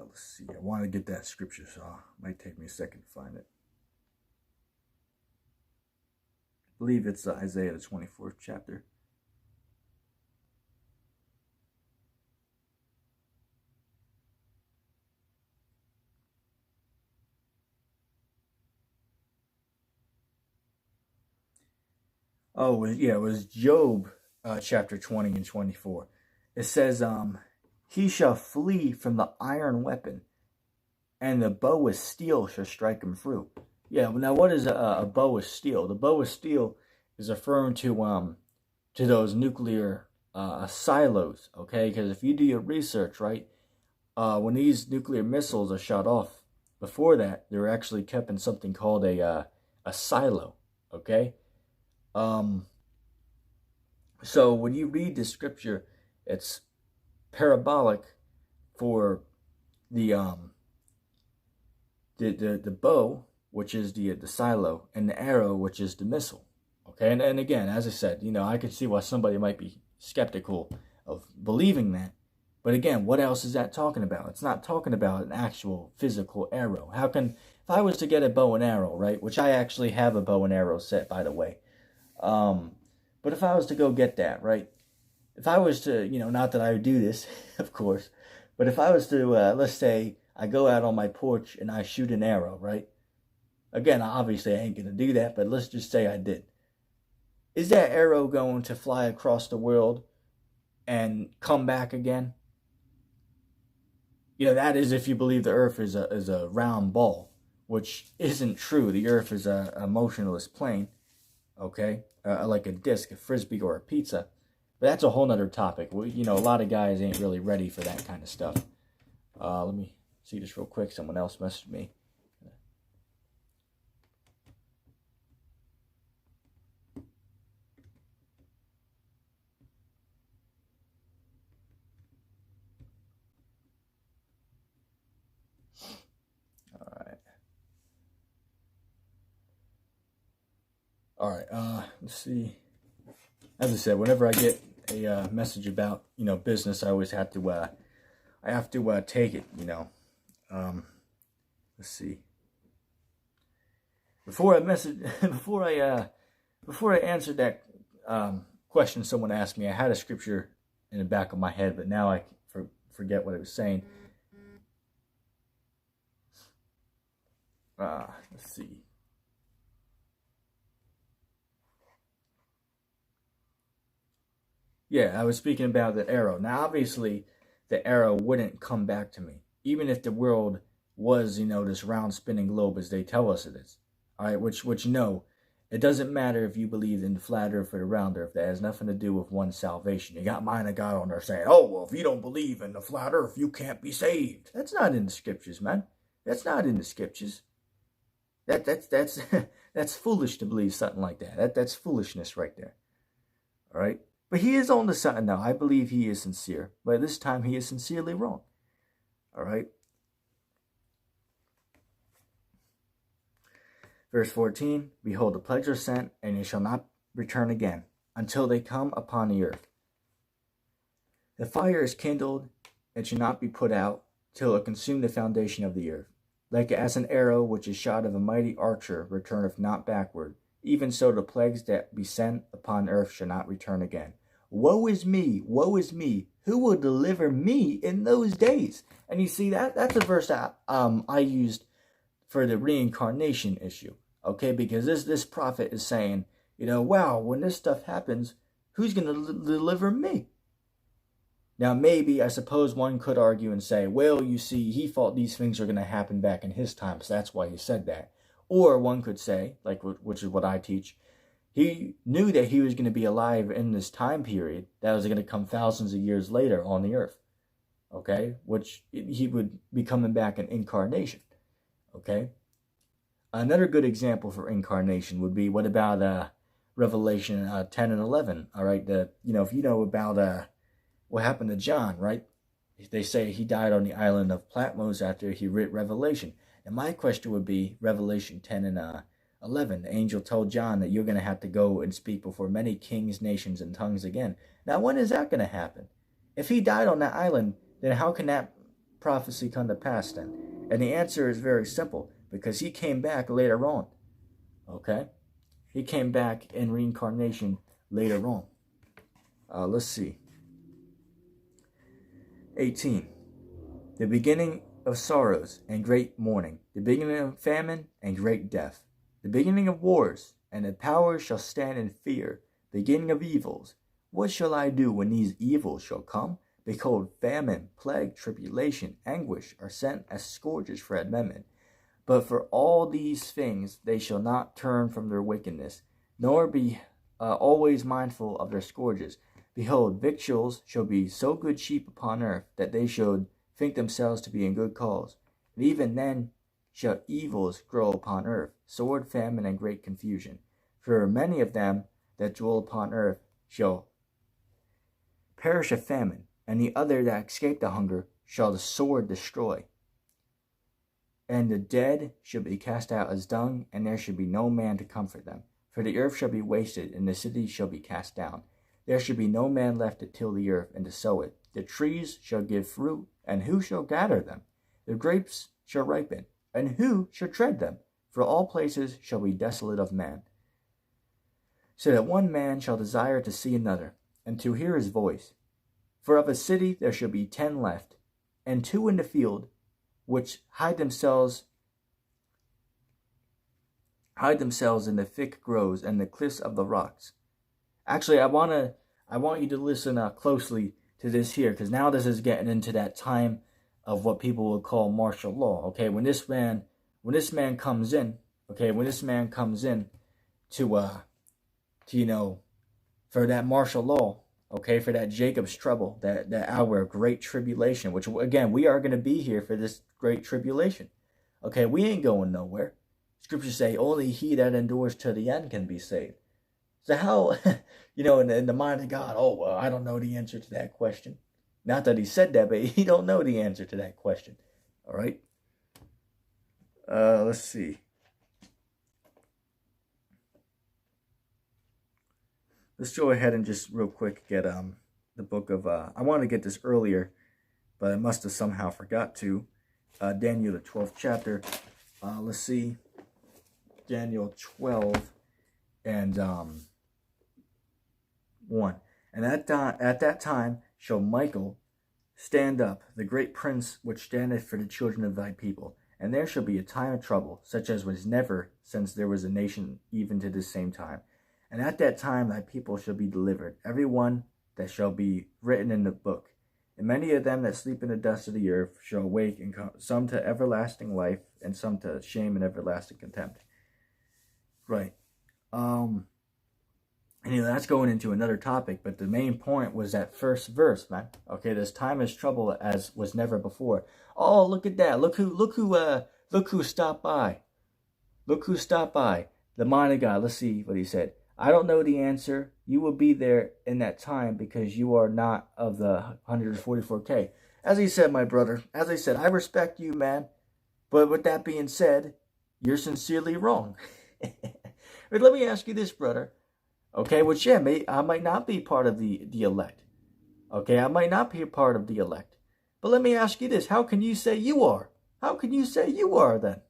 Let's see. I want to get that scripture, so it might take me a second to find it. I believe it's Isaiah, the 24th chapter. Oh, yeah, it was Job chapter 20 and 24. It says, he shall flee from the iron weapon, and the bow of steel shall strike him through. Yeah, now what is a bow of steel? The bow of steel is referring to those nuclear silos, okay? Because if you do your research, right, when these nuclear missiles are shot off, before that, they were actually kept in something called a silo, okay? So when you read the scripture, it's parabolic for the bow, which is the silo, and the arrow, which is the missile. Okay, and again, as I said, I can see why somebody might be skeptical of believing that. But again, what else is that talking about? It's not talking about an actual physical arrow. How can, if I was to get a bow and arrow, right, which I actually have a bow and arrow set, by the way, but if I was to go get that, right, if I was to, not that I would do this, of course, but if I was to, let's say, I go out on my porch and I shoot an arrow, right? Again, obviously I ain't going to do that, but let's just say I did. Is that arrow going to fly across the world and come back again? That is if you believe the earth is a round ball, which isn't true. The earth is a motionless plane, okay? Like a disc, a frisbee, or a pizza. But that's a whole nother topic. A lot of guys ain't really ready for that kind of stuff. Let me see this real quick. Someone else messaged me. All right. Let's see. As I said, whenever I get a message about business, I always have to take it. Let's see. Before I answered that question someone asked me, I had a scripture in the back of my head, but now I forget what it was saying. Let's see. Yeah, I was speaking about the arrow. Now, obviously, the arrow wouldn't come back to me, even if the world was, this round spinning globe as they tell us it is. All right, which no, it doesn't matter if you believe in the flat earth or the round earth. That has nothing to do with one's salvation. You got mine of God on there saying, oh, well, if you don't believe in the flat earth, you can't be saved. That's not in the scriptures, man. That's not in the scriptures. That's foolish to believe something like that. That's foolishness right there. All right. But he is on to something now. I believe he is sincere. But this time he is sincerely wrong. All right. Verse 14. Behold, the pledge are sent, and they shall not return again, until they come upon the earth. The fire is kindled, and shall not be put out, till it consume the foundation of the earth. Like as an arrow which is shot of a mighty archer returneth not backward, Even so, the plagues that be sent upon earth shall not return again. Woe is me, woe is me. Who will deliver me in those days? And you see, that's a verse that I used for the reincarnation issue. Okay, because this prophet is saying, wow, when this stuff happens, who's going to deliver me? Now, maybe, I suppose one could argue and say, well, you see, he thought these things are going to happen back in his time, so that's why he said that. Or one could say, which is what I teach, he knew that he was going to be alive in this time period that was going to come thousands of years later on the earth. Okay? Which he would be coming back in incarnation. Okay? Another good example for incarnation would be, what about Revelation 10 and 11? All right? If you know about what happened to John, right? They say he died on the island of Patmos after he writ Revelation. And my question would be, Revelation 10 and 11, the angel told John that you're going to have to go and speak before many kings, nations, and tongues again. Now, when is that going to happen? If he died on that island, then how can that prophecy come to pass then? And the answer is very simple, because he came back later on. Okay? He came back in reincarnation later on. Let's see. 18. The beginning of sorrows and great mourning, the beginning of famine and great death, the beginning of wars, and the powers shall stand in fear, beginning of evils. What shall I do when these evils shall come? Behold, famine, plague, tribulation, anguish are sent as scourges for amendment. But for all these things they shall not turn from their wickedness, nor be always mindful of their scourges. Behold, victuals shall be so good cheap upon earth, that they should think themselves to be in good cause. And even then shall evils grow upon earth, sword, famine, and great confusion. For many of them that dwell upon earth shall perish of famine, and the other that escape the hunger shall the sword destroy. And the dead shall be cast out as dung, and there shall be no man to comfort them. For the earth shall be wasted, and the cities shall be cast down. There shall be no man left to till the earth and to sow it. The trees shall give fruit, and who shall gather them? The grapes shall ripen, and who shall tread them? For all places shall be desolate of man. So that one man shall desire to see another, and to hear his voice. For of a city there shall be 10 left, and 2 in the field, which hide themselves in the thick groves and the cliffs of the rocks. Actually, I want you to listen closely to this here, because now this is getting into that time of what people would call martial law. Okay, when this man comes in to for that martial law, okay, for that Jacob's trouble, that hour of great tribulation, which again we are going to be here for this great tribulation. Okay, we ain't going nowhere. Scriptures say only he that endures to the end can be saved. So how, in the mind of God, oh, well, I don't know the answer to that question. Not that he said that, but he don't know the answer to that question. All right? Let's see. Let's go ahead and just real quick get the book of, I wanted to get this earlier, but I must have somehow forgot to. Daniel, the 12th chapter. Let's see. Daniel 12 and 1. And at that time shall Michael stand up, the great prince which standeth for the children of thy people. And there shall be a time of trouble, such as was never since there was a nation even to this same time. And at that time thy people shall be delivered, every one that shall be written in the book. And many of them that sleep in the dust of the earth shall awake, and some to everlasting life, and some to shame and everlasting contempt. Right. That's going into another topic, but the main point was that first verse, man. Okay, this time is trouble as was never before. Oh, look at that. Look who stopped by. Look who stopped by. The mind of God. Let's see what he said. I don't know the answer. You will be there in that time because you are not of the 144K. As he said, my brother, as I said, I respect you, man. But with that being said, you're sincerely wrong. But let me ask you this, brother. Okay, which, yeah, I might not be part of the elect. Okay, I might not be a part of the elect. But let me ask you this. How can you say you are? How can you say you are then?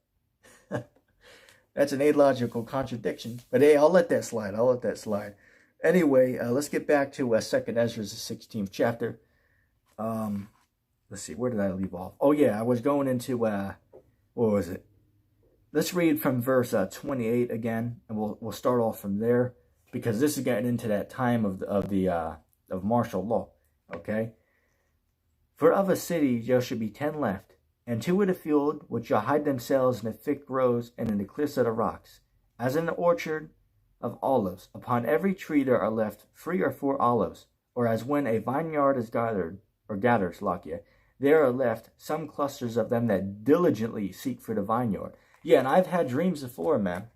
That's an illogical contradiction. But hey, I'll let that slide. I'll let that slide. Anyway, let's get back to 2nd Esdras, the 16th chapter. Let's see, where did I leave off? Oh yeah, I was going into what was it? Let's read from verse 28 again, and we'll start off from there, because this is getting into that time of martial law. Okay. For of a city there should be 10 left, and 2 in the field, which shall hide themselves in the thick groves and in the cliffs of the rocks, as in the orchard of olives. Upon every tree there are left 3 or 4 olives, or as when a vineyard is gathered, Slakia, there are left some clusters of them that diligently seek for the vineyard. Yeah, and I've had dreams before, man.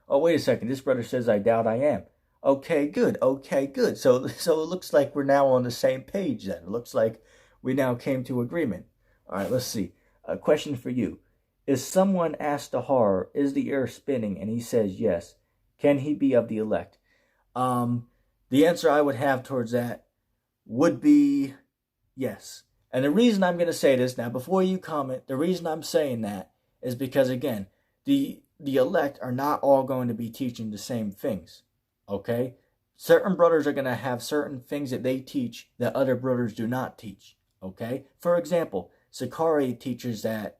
Oh, wait a second. This brother says, I doubt I am. Okay, good. Okay, good. So it looks like we're now on the same page then. It looks like we now came to agreement. All right, let's see. A question for you. Is someone asked the horror, is the earth spinning? And he says yes. Can he be of the elect? The answer I would have towards that would be yes. And the reason I'm going to say this now, before you comment, the reason I'm saying that is because, again, the elect are not all going to be teaching the same things, okay? Certain brothers are going to have certain things that they teach that other brothers do not teach, okay? For example, Sakari teaches that,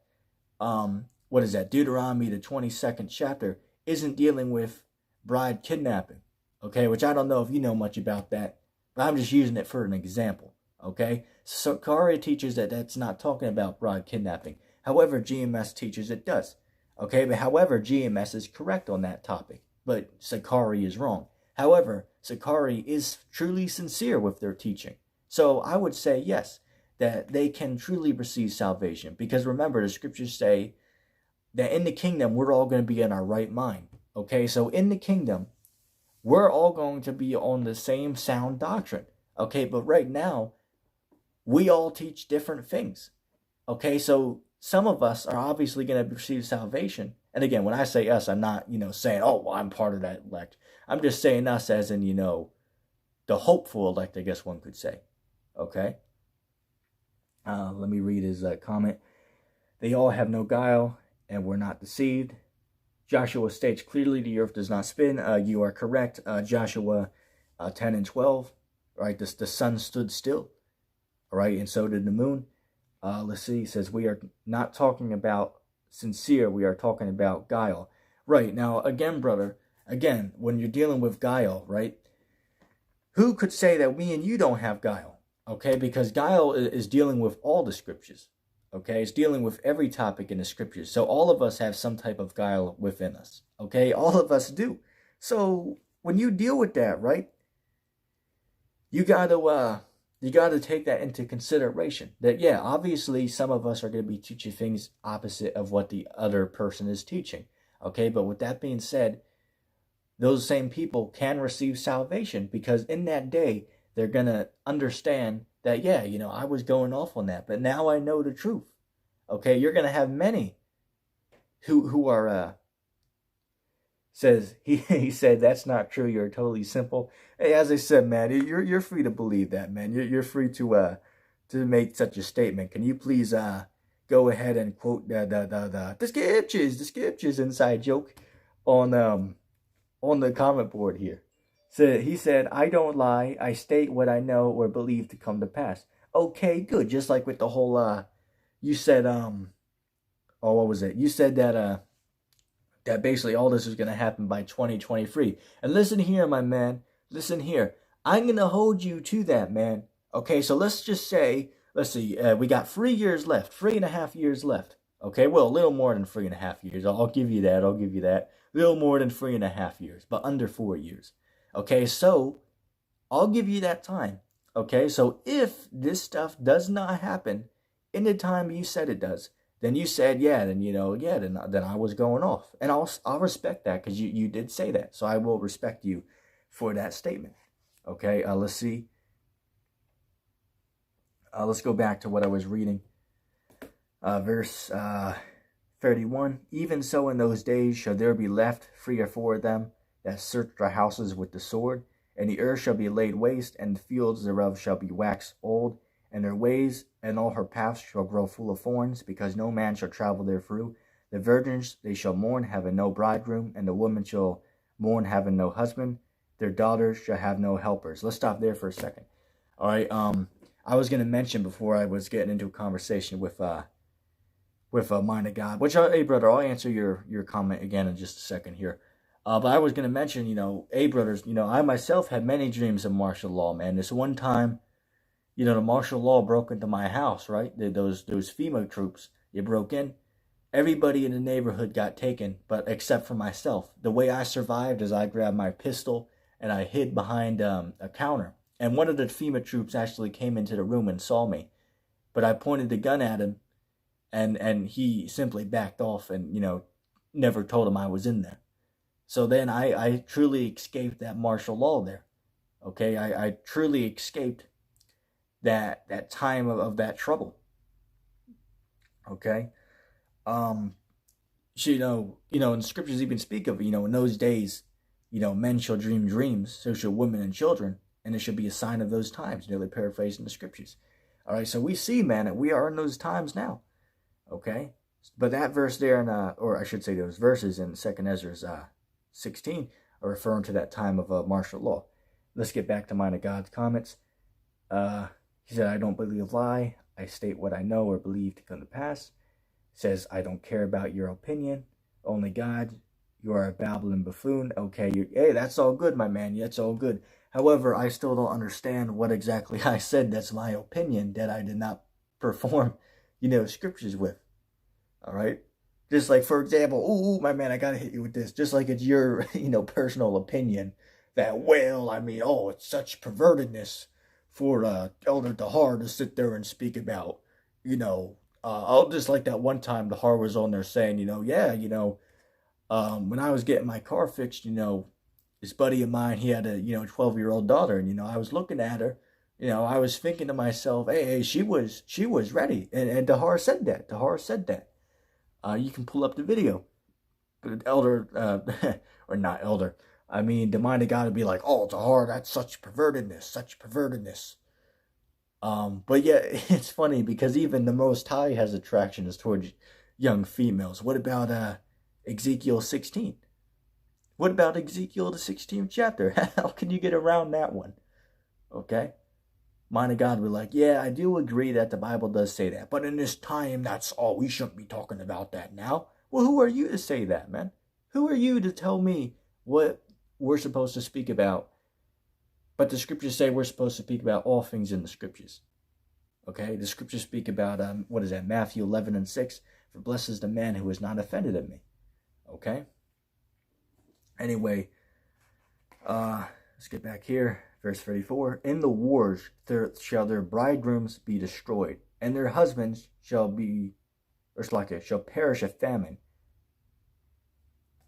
Deuteronomy, the 22nd chapter, isn't dealing with bride kidnapping, okay? Which I don't know if you know much about that, but I'm just using it for an example, okay? Sakari teaches that that's not talking about bride kidnapping. However, GMS teaches it does. Okay, but however, GMS is correct on that topic, but Sakari is wrong. However, Sakari is truly sincere with their teaching. So I would say yes, that they can truly receive salvation. Because remember, the scriptures say that in the kingdom, we're all going to be in our right mind. Okay, so in the kingdom, we're all going to be on the same sound doctrine. Okay, but right now, we all teach different things. Okay, so some of us are obviously going to receive salvation. And again, when I say us, I'm not, saying, oh, well, I'm part of that elect. I'm just saying us as in, the hopeful elect, I guess one could say. Okay? Let me read his comment. They all have no guile and were not deceived. Joshua states clearly the earth does not spin. You are correct. Joshua 10 and 12. Right? The sun stood still. All right, and so did the moon. Let's see, he says, we are not talking about sincere, we are talking about guile. Right, now, again, brother, when you're dealing with guile, right, who could say that me and you don't have guile? Okay, because guile is dealing with all the scriptures. Okay, it's dealing with every topic in the scriptures. So all of us have some type of guile within us. Okay, all of us do. So when you deal with that, right, you got to take that into consideration. That, yeah, obviously some of us are going to be teaching things opposite of what the other person is teaching. Okay, but with that being said, those same people can receive salvation, because in that day, they're going to understand that, yeah, I was going off on that, but now I know the truth. Okay, you're going to have many who are says he said that's not true. You're totally simple. Hey, as I said, man, you're free to believe that, man. You're free to make such a statement. Can you please go ahead and quote the scriptures inside joke on the comment board here. So he said, I don't lie. I state what I know or believe to come to pass. Okay, good. Just like with the whole you said what was it? You said that basically all this is going to happen by 2023. And listen here, my man. Listen here. I'm going to hold you to that, man. Okay, so let's just say, we got 3 years left, 3.5 years left. Okay, well, a little more than 3.5 years. I'll give you that. A little more than 3.5 years, but under 4 years. Okay, so I'll give you that time. Okay, so if this stuff does not happen in the time you said it does, then you said, then I was going off. And I'll respect that, because you did say that. So I will respect you for that statement. Okay, let's see. Let's go back to what I was reading. Verse 31. Even so in those days shall there be left 3 or 4 of them that search their houses with the sword. And the earth shall be laid waste, and the fields thereof shall be waxed old. And their ways and all her paths shall grow full of thorns, because no man shall travel there through. The virgins, they shall mourn, having no bridegroom, and the women shall mourn, having no husband. Their daughters shall have no helpers. Let's stop there for a second. All right. I was going to mention before I was getting into a conversation with Mind of God, which, hey, brother, I'll answer your comment again in just a second here. But I was going to mention, hey, brothers, I myself had many dreams of martial law, man. This one time, the martial law broke into my house, right? Those FEMA troops, they broke in. Everybody in the neighborhood got taken, but except for myself. The way I survived is I grabbed my pistol and I hid behind a counter. And one of the FEMA troops actually came into the room and saw me. But I pointed the gun at him, and he simply backed off and, never told him I was in there. So then I truly escaped that martial law there. Okay, I truly escaped that time of that trouble. Okay. In the scriptures even speak of, in those days, men shall dream dreams, so shall women and children, and it shall be a sign of those times. They paraphrase in the scriptures. All right, so we see, man, that we are in those times now. Okay, but that verse there, or I should say those verses in 2 Esdras 16 are referring to that time of martial law. Let's get back to Mind of God's comments. He said, I don't believe a lie. I state what I know or believe to come to pass. Says, I don't care about your opinion. Only God. You are a babbling buffoon. Okay, hey, that's all good, my man. That's all good. However, I still don't understand what exactly I said. That's my opinion that I did not perform, scriptures with. All right? Just like, for example, my man, I got to hit you with this. Just like it's your, personal opinion that, it's such pervertedness for Elder Dahar to sit there and speak about, I'll just like that one time Dahar was on there saying, when I was getting my car fixed, this buddy of mine, he had a, 12-year-old daughter, and, I was looking at her, I was thinking to myself, hey, she was ready. And Dahar said that. You can pull up the video. But Elder, or not Elder, the Mind of God would be like, oh, Dahar, that's such pervertedness. But yeah, it's funny because even the Most High has attractions towards young females. What about Ezekiel 16? What about Ezekiel the 16th chapter? How can you get around that one? Okay? Mind of God would be like, yeah, I do agree that the Bible does say that. But in this time, that's all. We shouldn't be talking about that now. Well, who are you to say that, man? Who are you to tell me what we're supposed to speak about? But the scriptures say we're supposed to speak about all things in the scriptures. Okay? The scriptures speak about, Matthew 11:6. For blessed is the man who is not offended at me. Okay? Anyway, let's get back here. Verse 34. In the wars shall their bridegrooms be destroyed, and their husbands shall perish of famine.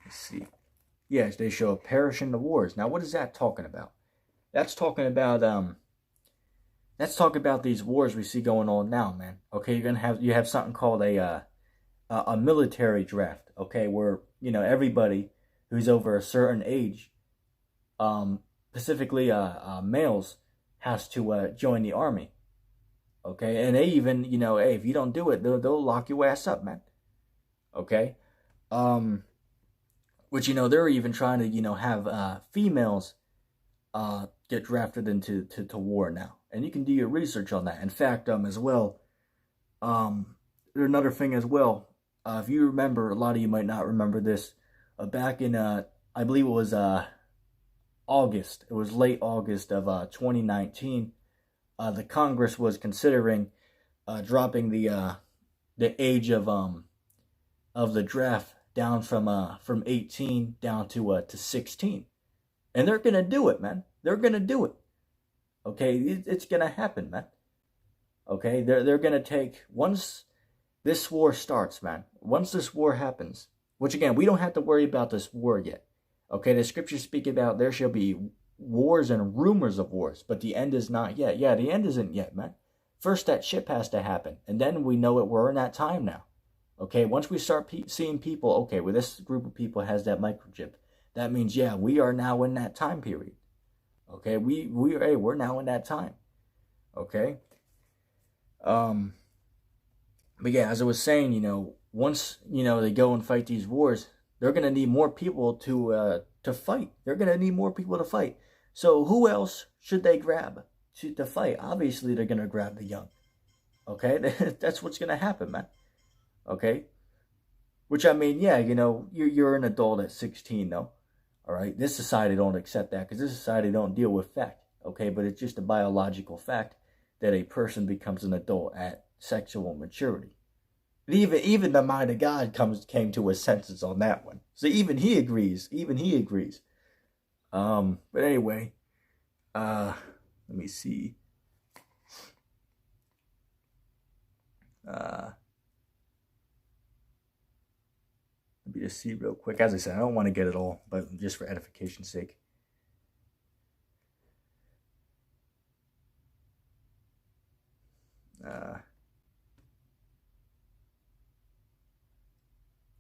Let's see. Yes, they shall perish in the wars. Now, what is that talking about? That's talking about these wars we see going on now, man. Okay, you have something called a military draft. Okay, where everybody who's over a certain age, specifically males, has to join the army. Okay, and they even hey, if you don't do it, they'll lock your ass up, man. Okay, which they're even trying to have females get drafted into war now, and you can do your research on that. In fact, as well, there's another thing as well. If you remember, a lot of you might not remember this. Back in I believe it was August. It was late August of 2019. The Congress was considering dropping the age of the draft down from 18 down to 16. And they're going to do it, man. They're going to do it. Okay, it's going to happen, man. Okay, they're going to take, once this war starts, man, once this war happens, which again, we don't have to worry about this war yet. Okay, the scriptures speak about there shall be wars and rumors of wars, but the end is not yet. Yeah, the end isn't yet, man. First, that ship has to happen, and then we know it. We're in that time now. Okay, once we start seeing people, okay, well, this group of people has that microchip. That means, yeah, we are now in that time period. Okay, we're now in that time. Okay. But yeah, as I was saying, once they go and fight these wars, they're going to need more people to fight. They're going to need more people to fight. So who else should they grab to fight? Obviously, they're going to grab the young. Okay, that's what's going to happen, man. Okay, which I mean, yeah, you're an adult at 16, though. All right, this society don't accept that because this society don't deal with fact. Okay, but it's just a biological fact that a person becomes an adult at sexual maturity. And even the mind of God came to his senses on that one. So even he agrees. Even he agrees. But anyway, let me see. Let me just see real quick. As I said, I don't want to get it all, but just for edification's sake.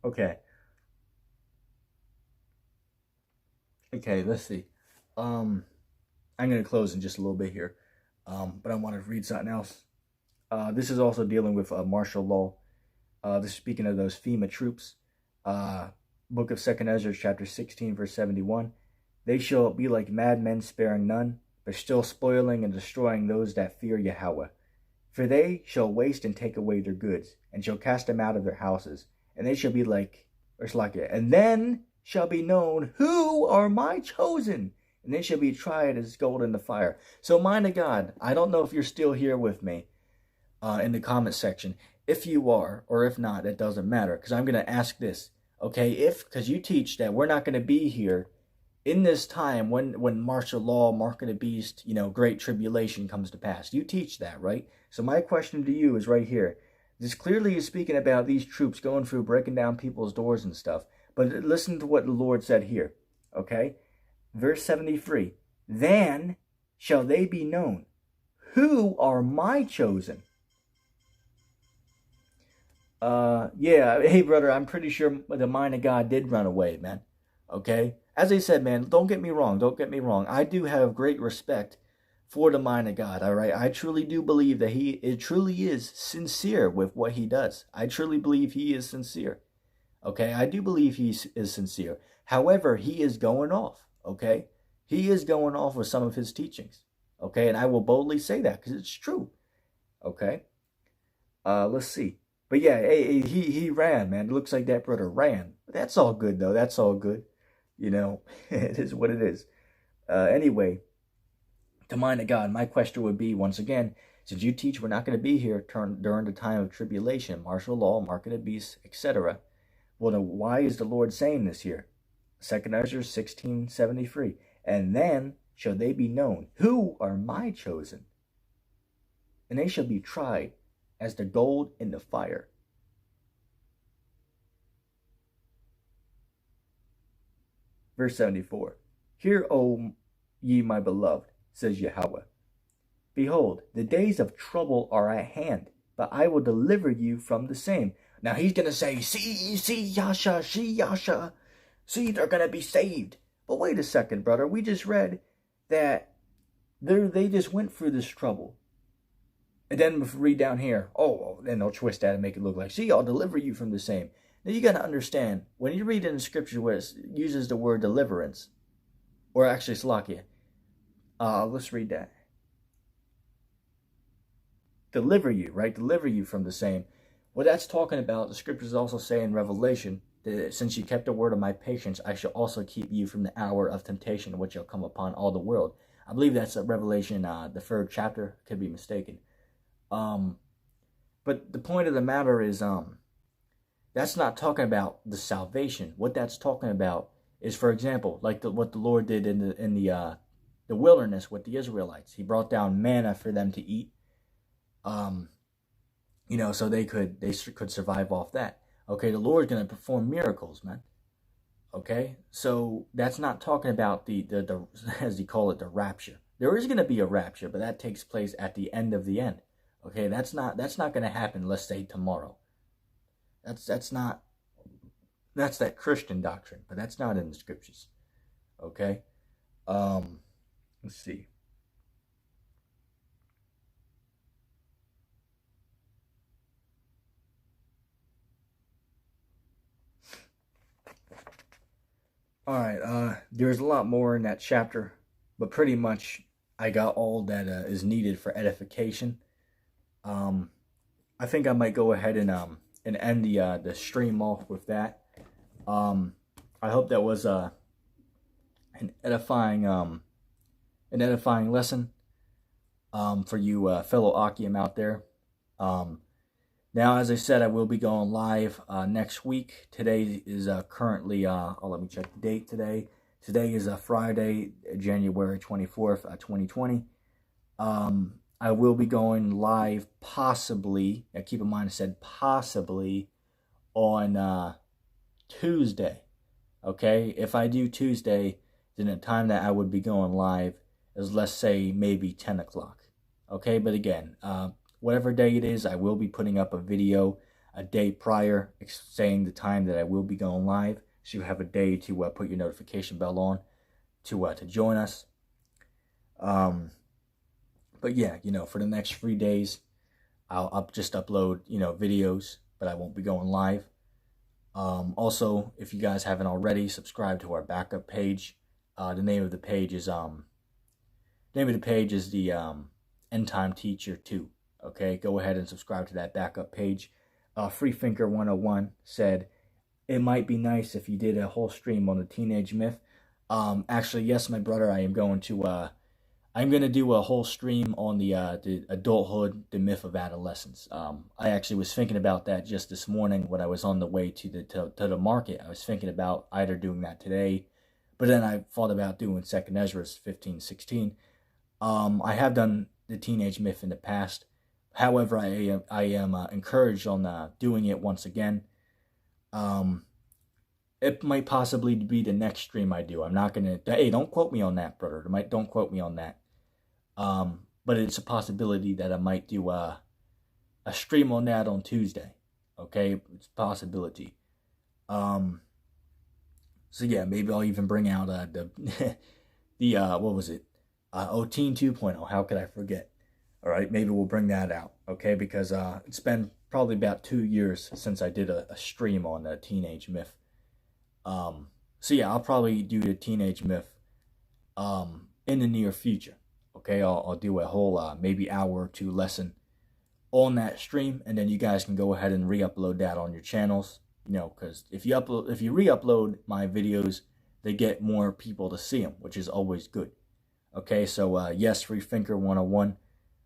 Okay. Okay, let's see. I'm going to close in just a little bit here, but I want to read something else. This is also dealing with martial law. This is speaking of those FEMA troops. Book of 2nd Esdras, chapter 16, verse 71. They shall be like madmen, sparing none, but still spoiling and destroying those that fear Yahweh. For they shall waste and take away their goods, and shall cast them out of their houses. And they shall be like, and then shall be known who are my chosen, and they shall be tried as gold in the fire. So, mind of God, I don't know if you're still here with me in the comment section. If you are, or if not, it doesn't matter, because I'm going to ask this. Okay, because you teach that we're not going to be here in this time when martial law, mark of the beast, great tribulation comes to pass. You teach that, right? So my question to you is right here. This clearly is speaking about these troops going through, breaking down people's doors and stuff. But listen to what the Lord said here, okay? Verse 73, then shall they be known who are my chosen. Yeah, hey brother, I'm pretty sure the mind of God did run away, man. Okay? As I said, man, don't get me wrong. I do have great respect for the mind of God, all right? I truly do believe that it truly is sincere with what he does. I truly believe he is sincere. Okay? I do believe he is sincere. However, he is going off, okay? He is going off with some of his teachings, okay? And I will boldly say that because it's true, okay? Let's see. But yeah, he ran, man. It looks like that brother ran. But that's all good, though. That's all good. It is what it is. Anyway, to mind of God, my question would be, once again, since you teach we're not going to be here during the time of tribulation, martial law, mark of the beast, etc., well, then why is the Lord saying this here? 2nd Esdras 16:73. And then shall they be known who are my chosen, and they shall be tried as the gold in the fire. Verse 74. Hear, O ye my beloved, says Yahweh. Behold, the days of trouble are at hand, but I will deliver you from the same. Now he's going to say, see, Yasha, see, they're going to be saved. But wait a second, brother. We just read that they just went through this trouble. And then if we read down here, then they'll twist that and make it look like, see, I'll deliver you from the same. Now you got to understand, when you read in the scripture where it uses the word deliverance, or actually Salakia, let's read that. Deliver you, right? Deliver you from the same. What that's talking about, the scriptures also say in Revelation, that since you kept the word of my patience, I shall also keep you from the hour of temptation which shall come upon all the world. I believe that's Revelation, the 3rd chapter. Could be mistaken. But the point of the matter is, that's not talking about the salvation. What that's talking about is, for example, like what the Lord did in the wilderness with the Israelites. He brought down manna for them to eat, so they could survive off that. Okay, the Lord's going to perform miracles, man. Okay, so that's not talking about the as you call it, the rapture. There is going to be a rapture, but that takes place at the end of the end. Okay, that's not going to happen, let's say, tomorrow. That's that Christian doctrine, but that's not in the scriptures. Okay? Let's see. All right, there's a lot more in that chapter, but pretty much I got all that is needed for edification. Um, I think I might go ahead and end the stream off with that. Um, I hope that was an edifying lesson for you fellow Akim out there. Um, Now, as I said, I will be going live next week. Today is currently, let me check the date today. Today is Friday, January 24th, 2020. I will be going live possibly, keep in mind I said possibly, on Tuesday. Okay, if I do Tuesday, then the time that I would be going live is, let's say, maybe 10 o'clock. Okay, but again, whatever day it is, I will be putting up a video a day prior saying the time that I will be going live. So you have a day to put your notification bell on to join us. But yeah, for the next 3 days, I'll just upload, videos, but I won't be going live. Also, if you guys haven't already, subscribe to our backup page. The name of the page is the End Time Teacher 2. Okay, go ahead and subscribe to that backup page. Free Thinker 101 said it might be nice if you did a whole stream on the teenage myth. Actually, yes, my brother, I'm going to do a whole stream on the adulthood, the myth of adolescence. I actually was thinking about that just this morning when I was on the way to the market. I was thinking about either doing that today, but then I thought about doing 2nd Esdras 15:16. I have done the teenage myth in the past. However, I am encouraged on doing it once again. It might possibly be the next stream I do. I'm not gonna. Hey, don't quote me on that, brother. Don't quote me on that. But it's a possibility that I might do a stream on that on Tuesday. Okay, it's a possibility. So yeah, maybe I'll even bring out the what was it? OTeen 2.0. How could I forget? All right, maybe we'll bring that out. Okay, because it's been probably about 2 years since I did a stream on the teenage myth. So yeah, I'll probably do the teenage myth in the near future. Okay, I'll do a whole maybe hour or two lesson on that stream, and then you guys can go ahead and re-upload that on your channels. Because if you re-upload my videos, they get more people to see them, which is always good. Okay, so yes, Free Thinker 101,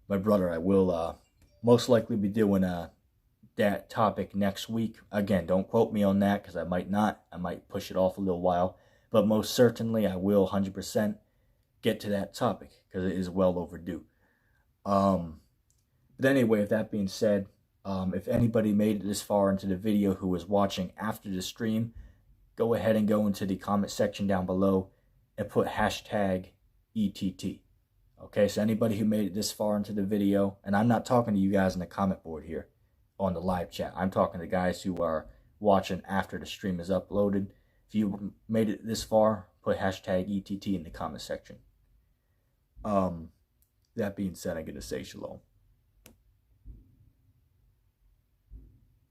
my brother, I will most likely be doing that topic next week. Again, don't quote me on that because I might not. I might push it off a little while, but most certainly I will 100% get to that topic because it is well overdue. But anyway, with that being said, if anybody made it this far into the video who was watching after the stream, go ahead and go into the comment section down below and put hashtag ETT. Okay, so anybody who made it this far into the video, and I'm not talking to you guys in the comment board here on the live chat. I'm talking to guys who are watching after the stream is uploaded. If you made it this far, put hashtag ETT in the comment section. That being said, I'm going to say shalom.